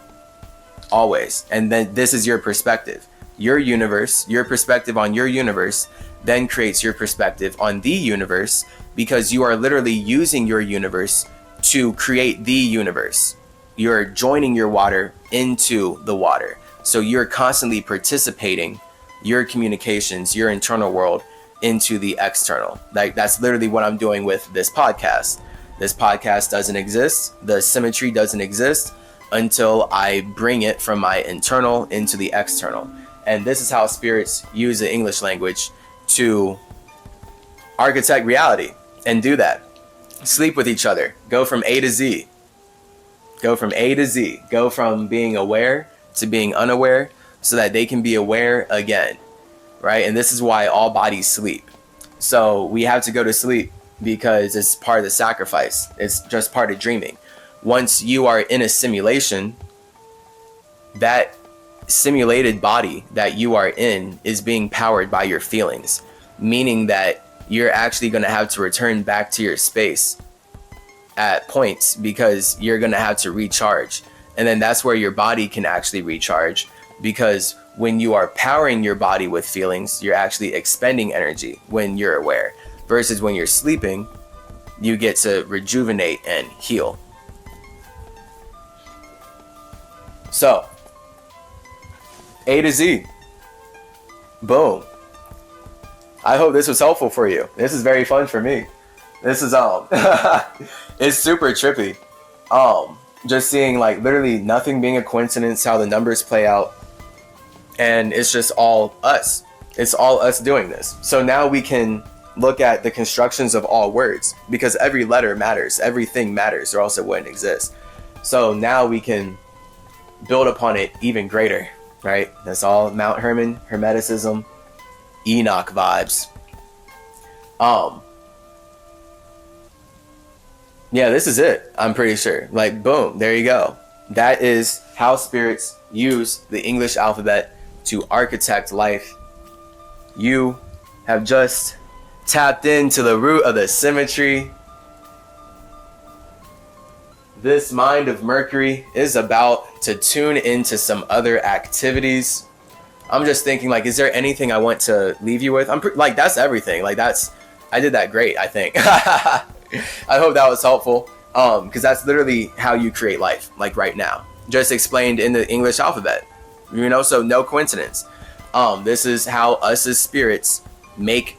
always. And then this is your perspective. Your universe, your perspective on your universe then creates your perspective on the universe, because you are literally using your universe to create the universe. You're joining your water into the water. So you're constantly participating your communications, your internal world into the external. Like, that's literally what I'm doing with this podcast. This podcast doesn't exist. The symmetry doesn't exist until I bring it from my internal into the external. And this is how spirits use the English language to architect reality and do that. Sleep with each other. Go from A to Z. Go from A to Z. Go from being aware to being unaware so that they can be aware again. Right? And this is why all bodies sleep. So we have to go to sleep because it's part of the sacrifice. It's just part of dreaming. Once you are in a simulation, that simulated body that you are in is being powered by your feelings, meaning that you're actually going to have to return back to your space at points because you're going to have to recharge. And then that's where your body can actually recharge, because when you are powering your body with feelings, you're actually expending energy when you're aware, versus when you're sleeping, you get to rejuvenate and heal. So A to Z. Boom. I hope this was helpful for you. This is very fun for me. This is it's super trippy. Just seeing, like, literally nothing being a coincidence, how the numbers play out. And it's just all us. It's all us doing this. So now we can look at the constructions of all words, because every letter matters. Everything matters, or else it wouldn't exist. So now we can build upon it even greater. Right? That's all Mount Herman, Hermeticism, Enoch vibes. Yeah, this is it. I'm pretty sure. Like, boom, there you go. That is how spirits use the English alphabet to architect life. You have just tapped into the root of the symmetry. This mind of Mercury is about to tune into some other activities. I'm just thinking, like, is there anything I want to leave you with? Like, that's everything. Like, I did that great, I think. I hope that was helpful. Because that's literally how you create life, like right now. Just explained in the English alphabet. You know, so no coincidence. This is how us as spirits make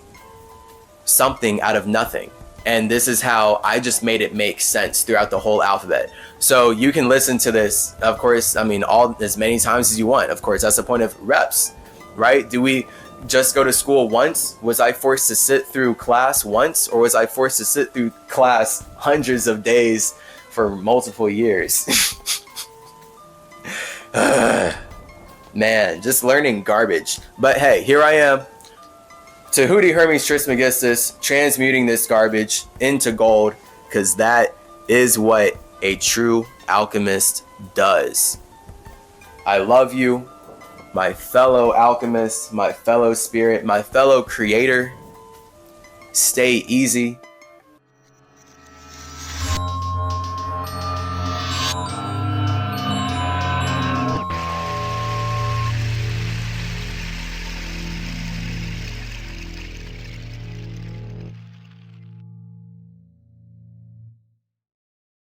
something out of nothing. And this is how I just made it make sense throughout the whole alphabet. So you can listen to this, of course, I mean, as many times as you want. Of course, that's the point of reps, right? Do just go to school once? Was I forced to sit through class once? Or was I forced to sit through class hundreds of days for multiple years? Man, just learning garbage. But hey, here I am, Tahuti Hermes Trismegistus, transmuting this garbage into gold, because that is what a true alchemist does. I love you, my fellow alchemist, my fellow spirit, my fellow creator. Stay easy,